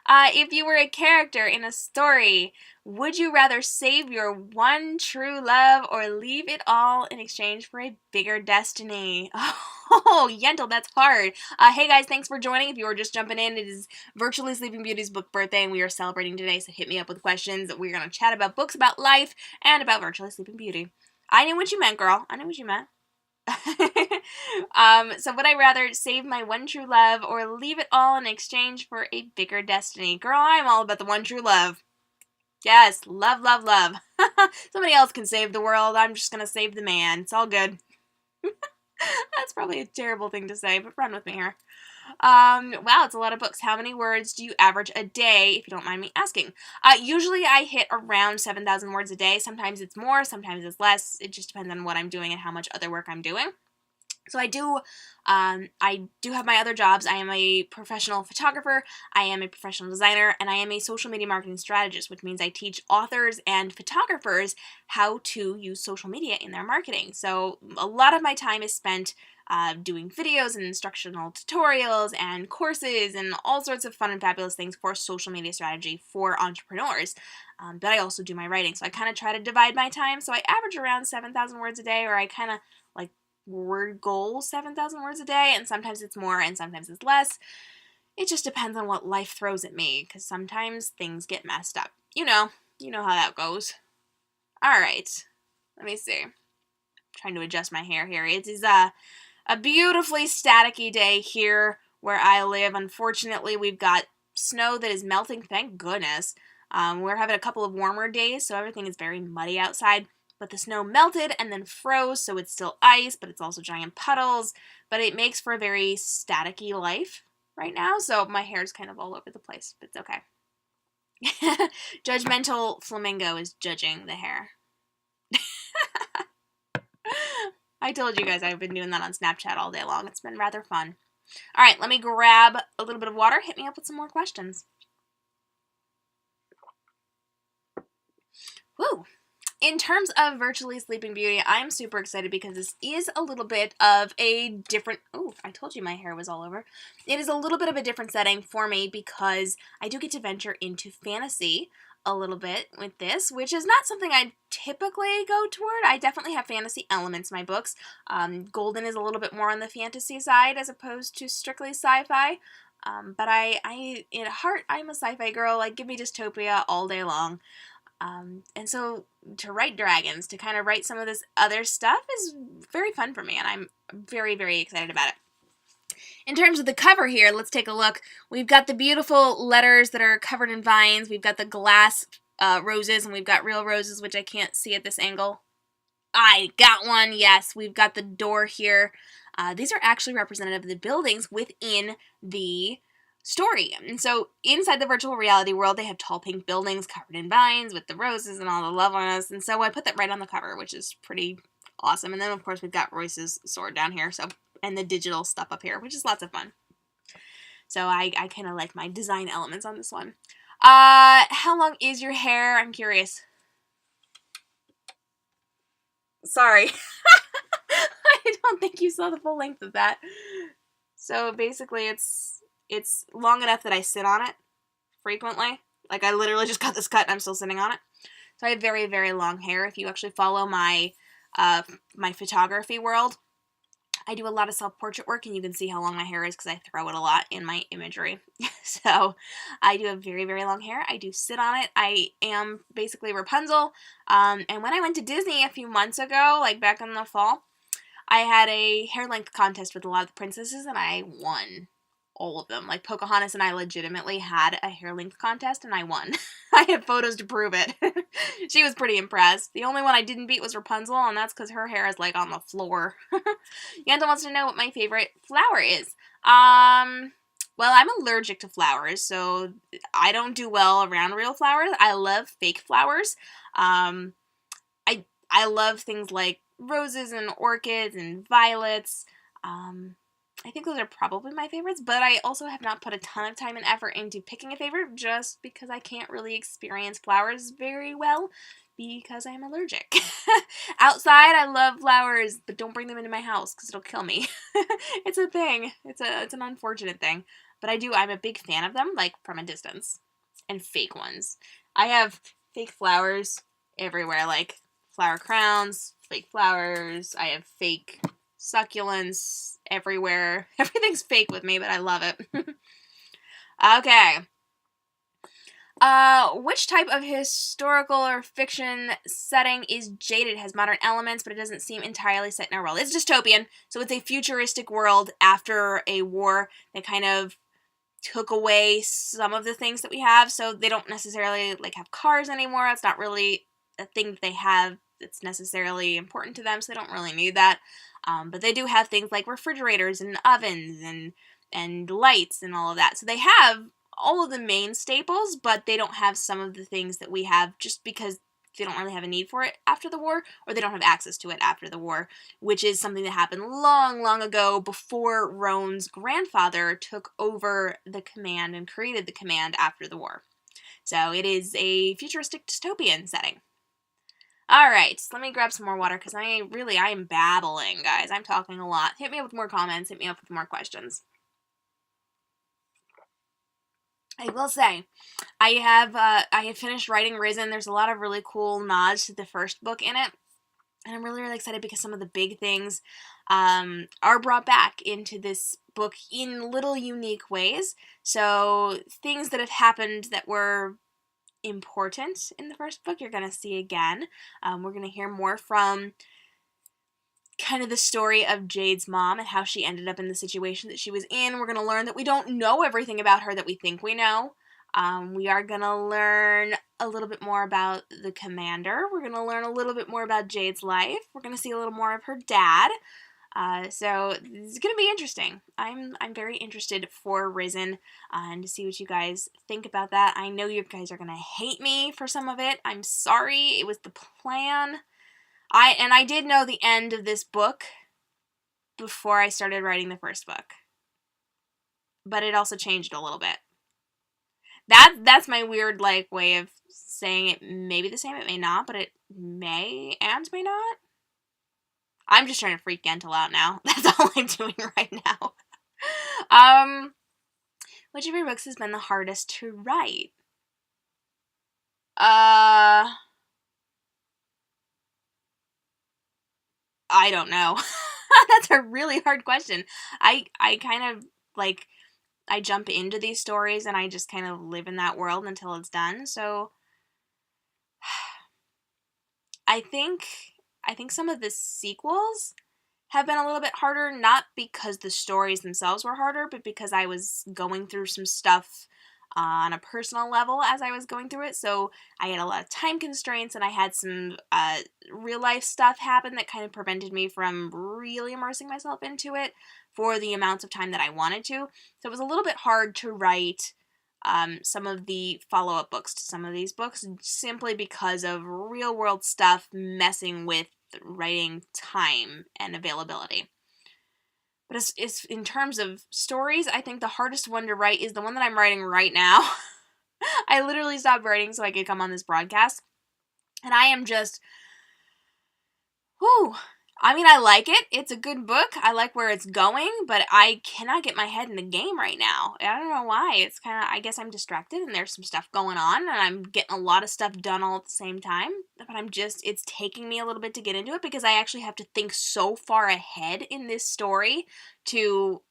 If you were a character in a story, would you rather save your one true love or leave it all in exchange for a bigger destiny? Oh, Yentl, that's hard. Hey guys, thanks for joining. If you were just jumping in, it is Virtually Sleeping Beauty's book birthday, and we are celebrating today, so hit me up with questions. We're going to chat about books, about life, and about Virtually Sleeping Beauty. I knew what you meant, girl. I knew what you meant. So would I rather save my one true love or leave it all in exchange for a bigger destiny? Girl, I'm all about the one true love. Yes, love, love, love. Somebody else can save the world. I'm just gonna save the man. It's all good. That's probably a terrible thing to say, but run with me here. Wow, it's a lot of books. How many words do you average a day, if you don't mind me asking? Usually I hit around 7,000 words a day. Sometimes it's more, sometimes it's less. It just depends on what I'm doing and how much other work I'm doing. So I do have my other jobs. I am a professional photographer, I am a professional designer, and I am a social media marketing strategist, which means I teach authors and photographers how to use social media in their marketing. So a lot of my time is spent doing videos and instructional tutorials and courses and all sorts of fun and fabulous things for social media strategy for entrepreneurs. But I also do my writing, so I kind of try to divide my time. So I average around 7,000 words a day, or I kind of like word goal 7,000 words a day, and sometimes it's more and sometimes it's less. It just depends on what life throws at me, because sometimes things get messed up. You know how that goes. Alright, let me see. I'm trying to adjust my hair here. It is a beautifully staticky day here where I live. Unfortunately, we've got snow that is melting, thank goodness. We're having a couple of warmer days, so everything is very muddy outside. But the snow melted and then froze, so it's still ice, but it's also giant puddles. But it makes for a very staticky life right now, so my hair is kind of all over the place, but it's okay. Judgmental Flamingo is judging the hair. I told you guys I've been doing that on Snapchat all day long. It's been rather fun. Alright, let me grab a little bit of water. Hit me up with some more questions. Woo! In terms of Virtually Sleeping Beauty, I'm super excited because this is a little bit of a different... Oh, I told you my hair was all over. It is a little bit of a different setting for me because I do get to venture into fantasy a little bit with this, which is not something I typically go toward. I definitely have fantasy elements in my books. Golden is a little bit more on the fantasy side as opposed to strictly sci-fi. But I, in heart, I'm a sci-fi girl. Like, give me dystopia all day long. And so to write dragons, to kind of write some of this other stuff is very fun for me, and I'm very, very excited about it. In terms of the cover here, let's take a look. We've got the beautiful letters that are covered in vines. We've got the glass roses, and we've got real roses, which I can't see at this angle. I got one, yes. We've got the door here. These are actually representative of the buildings within the story. And so inside the virtual reality world, they have tall pink buildings covered in vines with the roses and all the love on us. And so I put that right on the cover, which is pretty awesome. And then, of course, we've got Royce's sword down here, so, and the digital stuff up here, which is lots of fun. So I kind of like my design elements on this one. How long is your hair? I'm curious. Sorry. I don't think you saw the full length of that. So basically it's long enough that I sit on it frequently. Like, I literally just got this cut and I'm still sitting on it. So I have very, very long hair. If you actually follow my my photography world, I do a lot of self-portrait work, and you can see how long my hair is because I throw it a lot in my imagery. So I do have very, very long hair. I do sit on it. I am basically Rapunzel. And when I went to Disney a few months ago, like back in the fall, I had a hair length contest with a lot of the princesses, and I won all of them. Like, Pocahontas and I legitimately had a hair length contest, and I won. I have photos to prove it. She was pretty impressed. The only one I didn't beat was Rapunzel, and that's because her hair is, like, on the floor. Yanta wants to know what my favorite flower is. Well, I'm allergic to flowers, so I don't do well around real flowers. I love fake flowers. I love things like roses and orchids and violets. I think those are probably my favorites, but I also have not put a ton of time and effort into picking a favorite just because I can't really experience flowers very well because I am allergic. Outside, I love flowers, but don't bring them into my house because it'll kill me. It's a thing. It's an unfortunate thing. But I'm a big fan of them, like, from a distance. And fake ones. I have fake flowers everywhere, like flower crowns, fake flowers. I have fake succulents everywhere. Everything's fake with me, but I love it. Okay. Which type of historical or fiction setting is jaded? It has modern elements, but it doesn't seem entirely set in our world. It's dystopian, so it's a futuristic world after a war that kind of took away some of the things that we have, so they don't necessarily, like, have cars anymore. It's not really a thing that they have that's necessarily important to them, so they don't really need that. But they do have things like refrigerators and ovens and lights and all of that. So they have all of the main staples, but they don't have some of the things that we have just because they don't really have a need for it after the war, or they don't have access to it after the war, which is something that happened long, long ago before Roan's grandfather took over the command and created the command after the war. So it is a futuristic dystopian setting. Alright, let me grab some more water because I am babbling, guys. I'm talking a lot. Hit me up with more comments. Hit me up with more questions. I will say, I have finished writing Risen. There's a lot of really cool nods to the first book in it. And I'm really, really excited because some of the big things are brought back into this book in little unique ways. So things that have happened that were important in the first book, you're going to see again. We're going to hear more from kind of the story of Jade's mom and how she ended up in the situation that she was in. We're going to learn that we don't know everything about her that we think we know. We are going to learn a little bit more about the commander. We're going to learn a little bit more about Jade's life. We're going to see a little more of her dad. So it's going to be interesting. I'm very interested for Risen and to see what you guys think about that. I know you guys are going to hate me for some of it. I'm sorry. It was the plan. I did know the end of this book before I started writing the first book. But it also changed a little bit. That's my weird, like, way of saying it may be the same, it may not, but it may and may not. I'm just trying to freak Gentle out now. That's all I'm doing right now. Which of your books has been the hardest to write? I don't know. That's a really hard question. I kind of, like, I jump into these stories and I just kind of live in that world until it's done. So I think some of the sequels have been a little bit harder, not because the stories themselves were harder, but because I was going through some stuff on a personal level as I was going through it. So I had a lot of time constraints, and I had some real life stuff happen that kind of prevented me from really immersing myself into it for the amounts of time that I wanted to. So it was a little bit hard to write some of the follow-up books to some of these books, simply because of real world stuff messing with writing time and availability. But it's in terms of stories, I think the hardest one to write is the one that I'm writing right now. I literally stopped writing so I could come on this broadcast. And I am just, whew. I mean, I like it. It's a good book. I like where it's going, but I cannot get my head in the game right now. I don't know why. It's kind of, I guess I'm distracted and there's some stuff going on and I'm getting a lot of stuff done all at the same time. But it's taking me a little bit to get into it because I actually have to think so far ahead in this story to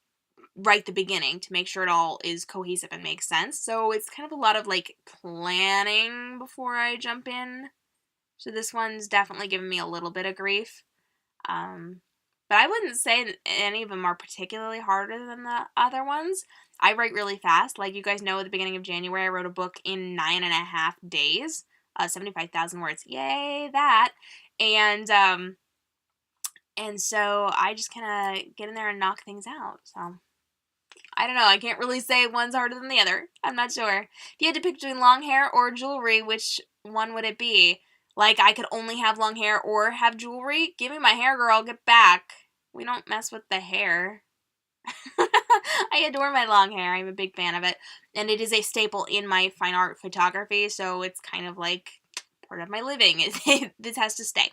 write the beginning to make sure it all is cohesive and makes sense. So it's kind of a lot of like planning before I jump in. So this one's definitely giving me a little bit of grief. But I wouldn't say any of them are particularly harder than the other ones. I write really fast. Like you guys know, at the beginning of January, I wrote a book in 9.5 days, 75,000 words. Yay, that. And so I just kind of get in there and knock things out. So I don't know. I can't really say one's harder than the other. I'm not sure. If you had to pick between long hair or jewelry, which one would it be? Like, I could only have long hair or have jewelry? Give me my hair, girl. Get back. We don't mess with the hair. I adore my long hair. I'm a big fan of it. And it is a staple in my fine art photography, so it's kind of like part of my living. This has to stay.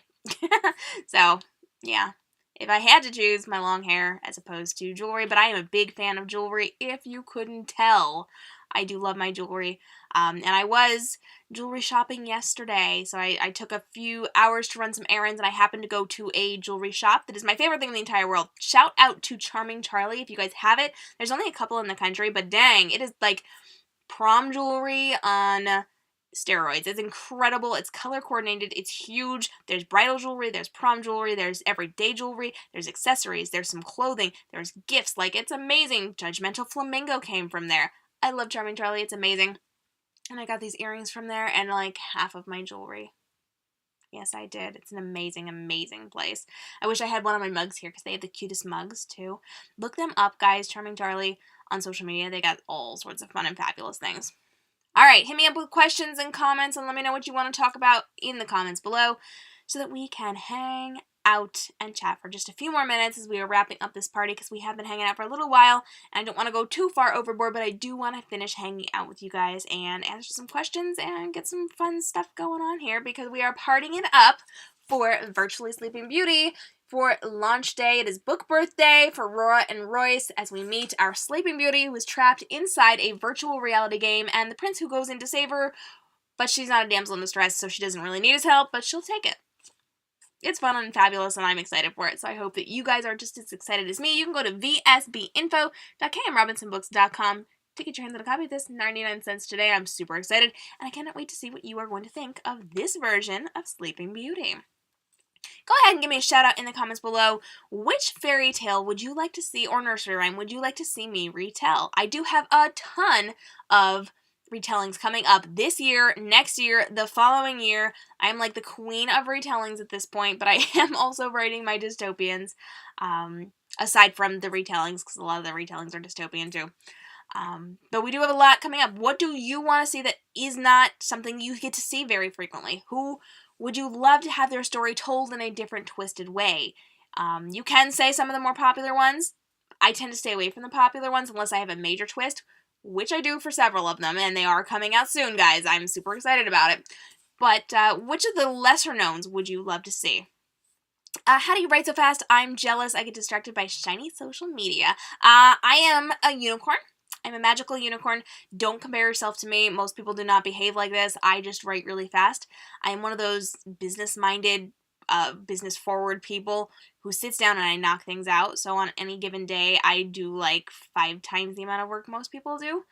So, yeah. If I had to choose, my long hair as opposed to jewelry, but I am a big fan of jewelry, if you couldn't tell. I do love my jewelry. And I was jewelry shopping yesterday, so I took a few hours to run some errands, and I happened to go to a jewelry shop that is my favorite thing in the entire world. Shout out to Charming Charlie if you guys have it. There's only a couple in the country, but dang, it is like prom jewelry on steroids. It's incredible. It's color coordinated. It's huge. There's bridal jewelry. There's prom jewelry. There's everyday jewelry. There's accessories. There's some clothing. There's gifts. Like, it's amazing. Judgmental Flamingo came from there. I love Charming Charlie. It's amazing. And I got these earrings from there and like half of my jewelry. Yes, I did. It's an amazing, amazing place. I wish I had one of my mugs here because they have the cutest mugs too. Look them up, guys. Charming Charlie on social media. They got all sorts of fun and fabulous things. All right, hit me up with questions and comments and let me know what you want to talk about in the comments below so that we can hang out and chat for just a few more minutes as we are wrapping up this party, because we have been hanging out for a little while and I don't want to go too far overboard, but I do want to finish hanging out with you guys and answer some questions and get some fun stuff going on here, because we are partying it up for Virtually Sleeping Beauty. For launch day, it is book birthday for Rora and Royce as we meet our Sleeping Beauty who is trapped inside a virtual reality game, and the prince who goes in to save her, but she's not a damsel in distress, so she doesn't really need his help, but she'll take it. It's fun and fabulous, and I'm excited for it, so I hope that you guys are just as excited as me. You can go to vsbinfo.k.m.robinsonbooks.com to get your hands on a copy of this, 99 cents today. I'm super excited, and I cannot wait to see what you are going to think of this version of Sleeping Beauty. Go ahead and give me a shout out in the comments below. Which fairy tale would you like to see, or nursery rhyme, would you like to see me retell? I do have a ton of retellings coming up this year, next year, the following year. I'm like the queen of retellings at this point, but I am also writing my dystopians, aside from the retellings, because a lot of the retellings are dystopian too. But we do have a lot coming up. What do you want to see that is not something you get to see very frequently? Who would you love to have their story told in a different, twisted way? You can say some of the more popular ones. I tend to stay away from the popular ones unless I have a major twist, which I do for several of them, and they are coming out soon, guys. I'm super excited about it. But which of the lesser knowns would you love to see? How do you write so fast? I'm jealous. I get distracted by shiny social media. I am a unicorn. I'm a magical unicorn. Don't compare yourself to me. Most people do not behave like this. I just write really fast. I am one of those business-minded, business-forward people who sits down and I knock things out. So on any given day, I do like 5 times the amount of work most people do.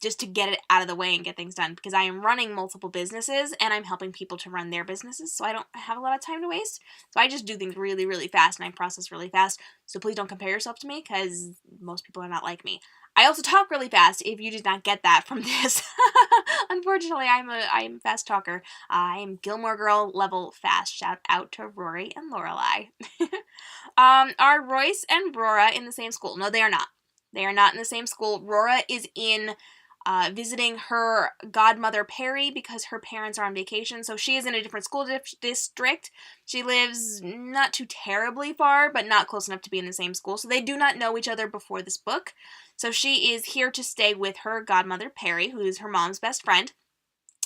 just to get it out of the way and get things done, because I am running multiple businesses and I'm helping people to run their businesses, so I don't have a lot of time to waste. So I just do things really, really fast and I process really fast. So please don't compare yourself to me, because most people are not like me. I also talk really fast, if you did not get that from this. Unfortunately, I'm a fast talker. I am Gilmore Girl level fast. Shout out to Rory and Lorelai. Are Royce and Rora in the same school? No, they are not. They are not in the same school. Rora is in visiting her godmother Perry because her parents are on vacation. So she is in a different school district. She lives not too terribly far, but not close enough to be in the same school. So they do not know each other before this book. So she is here to stay with her godmother Perry, who is her mom's best friend.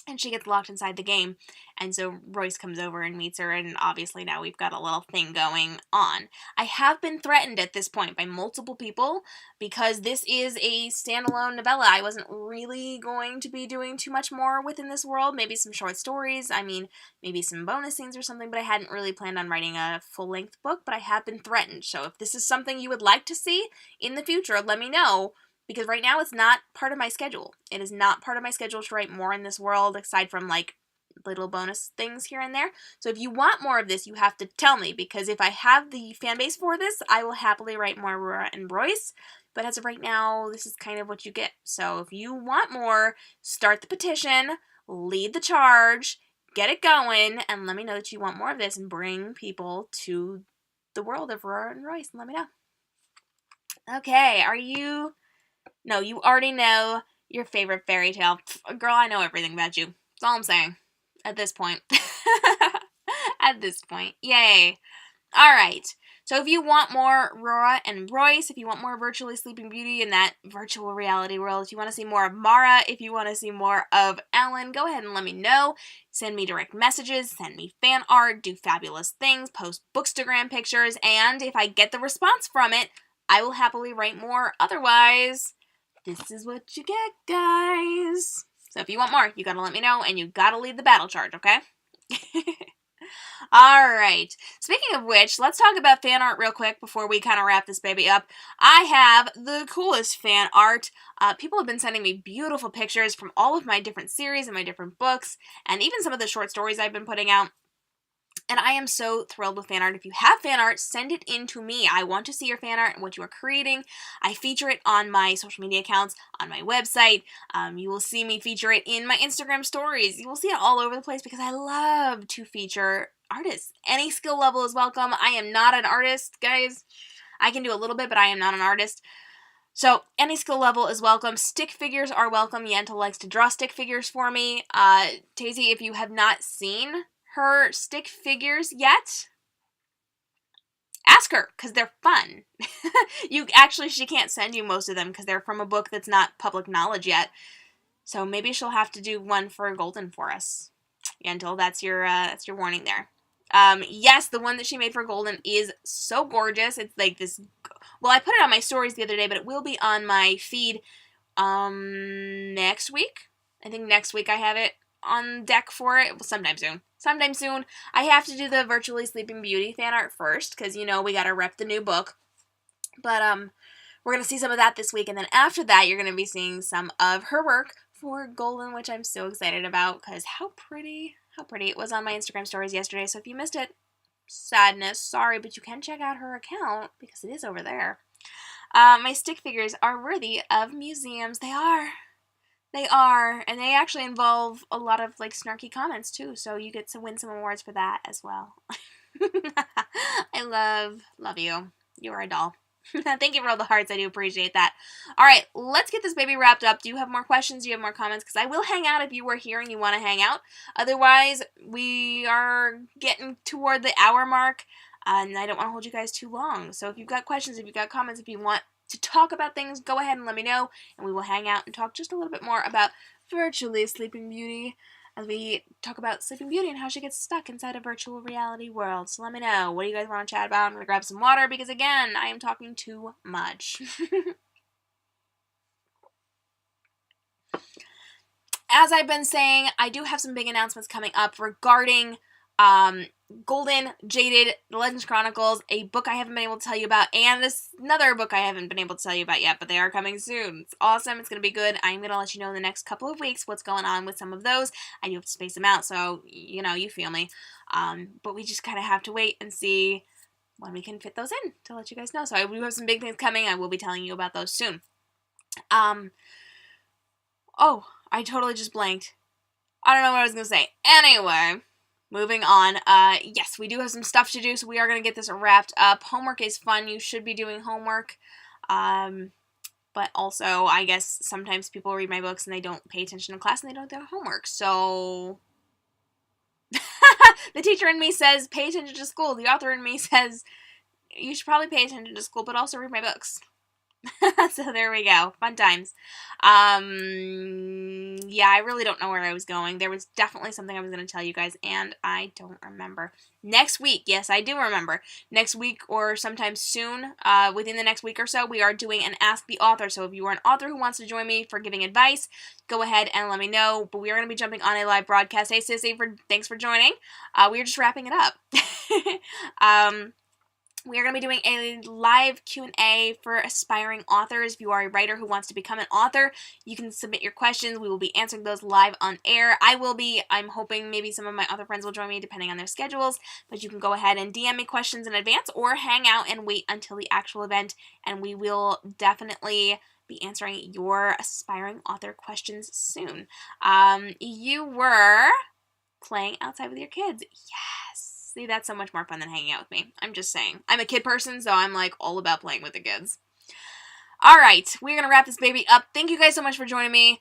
And she gets locked inside the game. And so Royce comes over and meets her, and obviously now we've got a little thing going on. I have been threatened at this point by multiple people because this is a standalone novella. I wasn't really going to be doing too much more within this world. Maybe some short stories. I mean, maybe some bonus scenes or something, but I hadn't really planned on writing a full-length book, but I have been threatened. So if this is something you would like to see in the future, let me know. Because right now it's not part of my schedule. It is not part of my schedule to write more in this world, aside from, like, little bonus things here and there. So if you want more of this, you have to tell me. Because if I have the fan base for this, I will happily write more Rora and Royce. But as of right now, this is kind of what you get. So if you want more, start the petition, lead the charge, get it going, and let me know that you want more of this and bring people to the world of Rora and Royce, and let me know. Okay, are you... No, you already know your favorite fairy tale. Girl, I know everything about you. That's all I'm saying. At this point. At this point. Yay. Alright. So if you want more Rora and Royce, if you want more Virtually Sleeping Beauty in that virtual reality world, if you want to see more of Mara, if you want to see more of Ellen, go ahead and let me know. Send me direct messages, send me fan art, do fabulous things, post Bookstagram pictures, and if I get the response from it, I will happily write more. Otherwise, this is what you get, guys. So if you want more, you gotta let me know, and you gotta lead the battle charge, okay? Alright. Speaking of which, let's talk about fan art real quick before we kind of wrap this baby up. I have the coolest fan art. People have been sending me beautiful pictures from all of my different series and my different books, and even some of the short stories I've been putting out. And I am so thrilled with fan art. If you have fan art, send it in to me. I want to see your fan art and what you are creating. I feature it on my social media accounts, on my website. You will see me feature it in my Instagram stories. You will see it all over the place because I love to feature artists. Any skill level is welcome. I am not an artist, guys. I can do a little bit, but I am not an artist. So, any skill level is welcome. Stick figures are welcome. Yenta likes to draw stick figures for me. Tazy, if you have not seen her stick figures yet, ask her, because they're fun. She can't send you most of them because they're from a book that's not public knowledge yet. So maybe she'll have to do one for Golden for us. Yentl, that's your warning there. Yes, the one that she made for Golden is so gorgeous. It's like this... Well, I put it on my stories the other day, but it will be on my feed next week. I think next week I have it on deck for it. Well, sometime soon. I have to do the Virtually Sleeping Beauty fan art first, because, you know, we gotta rep the new book. But, we're gonna see some of that this week, and then after that, you're gonna be seeing some of her work for Golden, which I'm so excited about, because how pretty it was on my Instagram stories yesterday. So if you missed it, sadness, sorry, but you can check out her account, because it is over there. My stick figures are worthy of museums. They are, and they actually involve a lot of, like, snarky comments, too, so you get to win some awards for that as well. I love you. You are a doll. Thank you for all the hearts. I do appreciate that. Alright, let's get this baby wrapped up. Do you have more questions? Do you have more comments? Because I will hang out if you were here and you want to hang out. Otherwise, we are getting toward the hour mark, and I don't want to hold you guys too long. So if you've got questions, if you've got comments, if you want to talk about things, go ahead and let me know, and we will hang out and talk just a little bit more about Virtually Sleeping Beauty as we talk about Sleeping Beauty and how she gets stuck inside a virtual reality world. So let me know. What do you guys want to chat about? I'm going to grab some water because, again, I am talking too much. As I've been saying, I do have some big announcements coming up regarding Golden, Jaded, The Legends Chronicles, a book I haven't been able to tell you about, and another book I haven't been able to tell you about yet, but they are coming soon. It's awesome. It's going to be good. I'm going to let you know in the next couple of weeks what's going on with some of those. I do have to space them out, so, you feel me. But we just kind of have to wait and see when we can fit those in to let you guys know. So I do have some big things coming. I will be telling you about those soon. Oh, I totally just blanked. I don't know what I was going to say. Anyway, moving on. Yes, we do have some stuff to do, so we are going to get this wrapped up. Homework is fun. You should be doing homework. But also, I guess sometimes people read my books and they don't pay attention in class and they don't do their homework. So the teacher in me says, pay attention to school. The author in me says, you should probably pay attention to school, but also read my books. So there we go. Fun times. Yeah, I really don't know where I was going. There was definitely something I was going to tell you guys, and I don't remember. Next week, yes, I do remember. Next week or sometime soon, within the next week or so, we are doing an Ask the Author. So if you are an author who wants to join me for giving advice, go ahead and let me know. But we are going to be jumping on a live broadcast. Hey, Sissy, thanks for joining. We are just wrapping it up. We are going to be doing a live Q&A for aspiring authors. If you are a writer who wants to become an author, you can submit your questions. We will be answering those live on air. I'm hoping maybe some of my other friends will join me depending on their schedules, but you can go ahead and DM me questions in advance or hang out and wait until the actual event, and we will definitely be answering your aspiring author questions soon. You were playing outside with your kids. Yes. See, that's so much more fun than hanging out with me. I'm just saying. I'm a kid person, so I'm like all about playing with the kids. All right, we're going to wrap this baby up. Thank you guys so much for joining me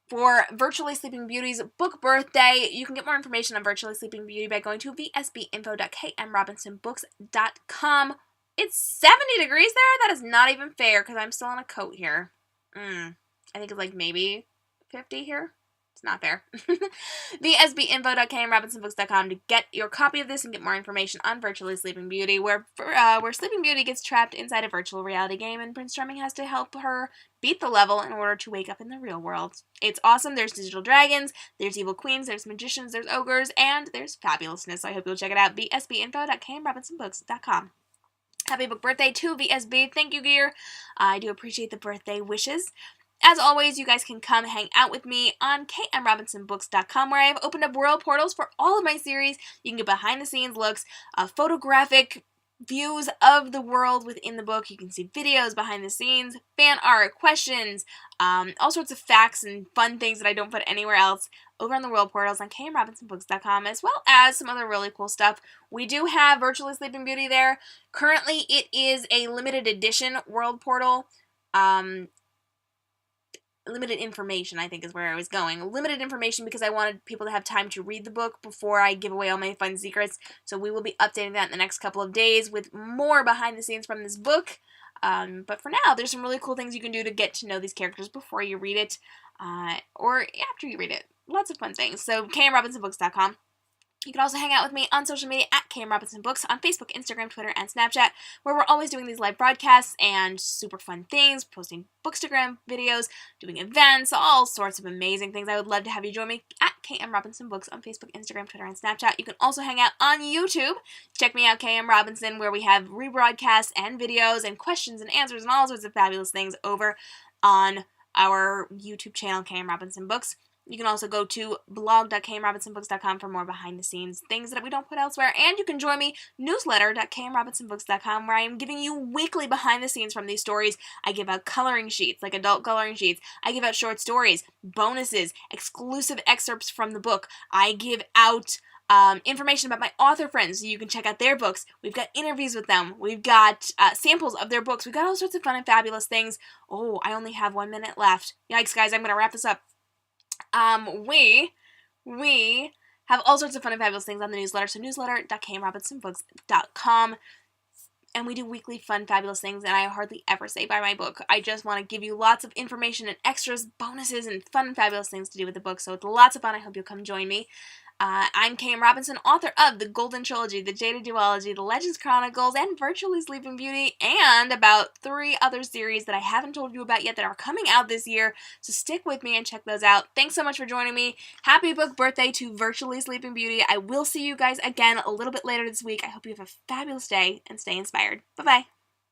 for Virtually Sleeping Beauty's book birthday. You can get more information on Virtually Sleeping Beauty by going to vsbinfo.k.m.robinsonbooks.com. It's 70 degrees there? That is not even fair because I'm still in a coat here. I think it's like maybe 50 here. It's not fair. vsbinfo.k.m.robinsonbooks.com to get your copy of this and get more information on Virtually Sleeping Beauty, where Sleeping Beauty gets trapped inside a virtual reality game and Prince Charming has to help her beat the level in order to wake up in the real world. It's awesome. There's digital dragons, there's evil queens, there's magicians, there's ogres, and there's fabulousness. So I hope you'll check it out. vsbinfo.k.m.robinsonbooks.com. Happy book birthday to VSB. Thank you, Gear. I do appreciate the birthday wishes. As always, you guys can come hang out with me on k.m.robinsonbooks.com, where I have opened up world portals for all of my series. You can get behind-the-scenes looks, photographic views of the world within the book. You can see videos behind the scenes, fan art, questions, all sorts of facts and fun things that I don't put anywhere else over on the world portals on k.m.robinsonbooks.com, as well as some other really cool stuff. We do have Virtually Sleeping Beauty there. Currently, it is a limited edition world portal. Limited information, I think, is where I was going. Limited information because I wanted people to have time to read the book before I give away all my fun secrets. So we will be updating that in the next couple of days with more behind the scenes from this book. But for now, there's some really cool things you can do to get to know these characters before you read it, or after you read it. Lots of fun things. So k.m.robinsonbooks.com. You can also hang out with me on social media at k.m.robinsonbooks on Facebook, Instagram, Twitter, and Snapchat, where we're always doing these live broadcasts and super fun things, posting Bookstagram videos, doing events, all sorts of amazing things. I would love to have you join me at k.m.robinsonbooks on Facebook, Instagram, Twitter, and Snapchat. You can also hang out on YouTube. Check me out, K.M. Robinson, where we have rebroadcasts and videos and questions and answers and all sorts of fabulous things over on our YouTube channel, K.M. Robinson Books. You can also go to blog.k.m.robinsonbooks.com for more behind-the-scenes things that we don't put elsewhere. And you can join me, newsletter.k.m.robinsonbooks.com, where I am giving you weekly behind-the-scenes from these stories. I give out coloring sheets, like adult coloring sheets. I give out short stories, bonuses, exclusive excerpts from the book. I give out information about my author friends, so you can check out their books. We've got interviews with them. We've got samples of their books. We've got all sorts of fun and fabulous things. Oh, I only have 1 minute left. Yikes, guys, I'm going to wrap this up. We have all sorts of fun and fabulous things on the newsletter, so newsletter.k.m.robinsonbooks.com, and we do weekly fun, fabulous things, and I hardly ever say buy my book. I just want to give you lots of information and extras, bonuses, and fun and fabulous things to do with the book, so it's lots of fun. I hope you'll come join me. I'm K.m. Robinson, author of The Golden Trilogy, The Jaded Duology, The Legends Chronicles, and Virtually Sleeping Beauty, and about 3 other series that I haven't told you about yet that are coming out this year, so stick with me and check those out. Thanks so much for joining me. Happy book birthday to Virtually Sleeping Beauty. I will see you guys again a little bit later this week. I hope you have a fabulous day and stay inspired. Bye-bye.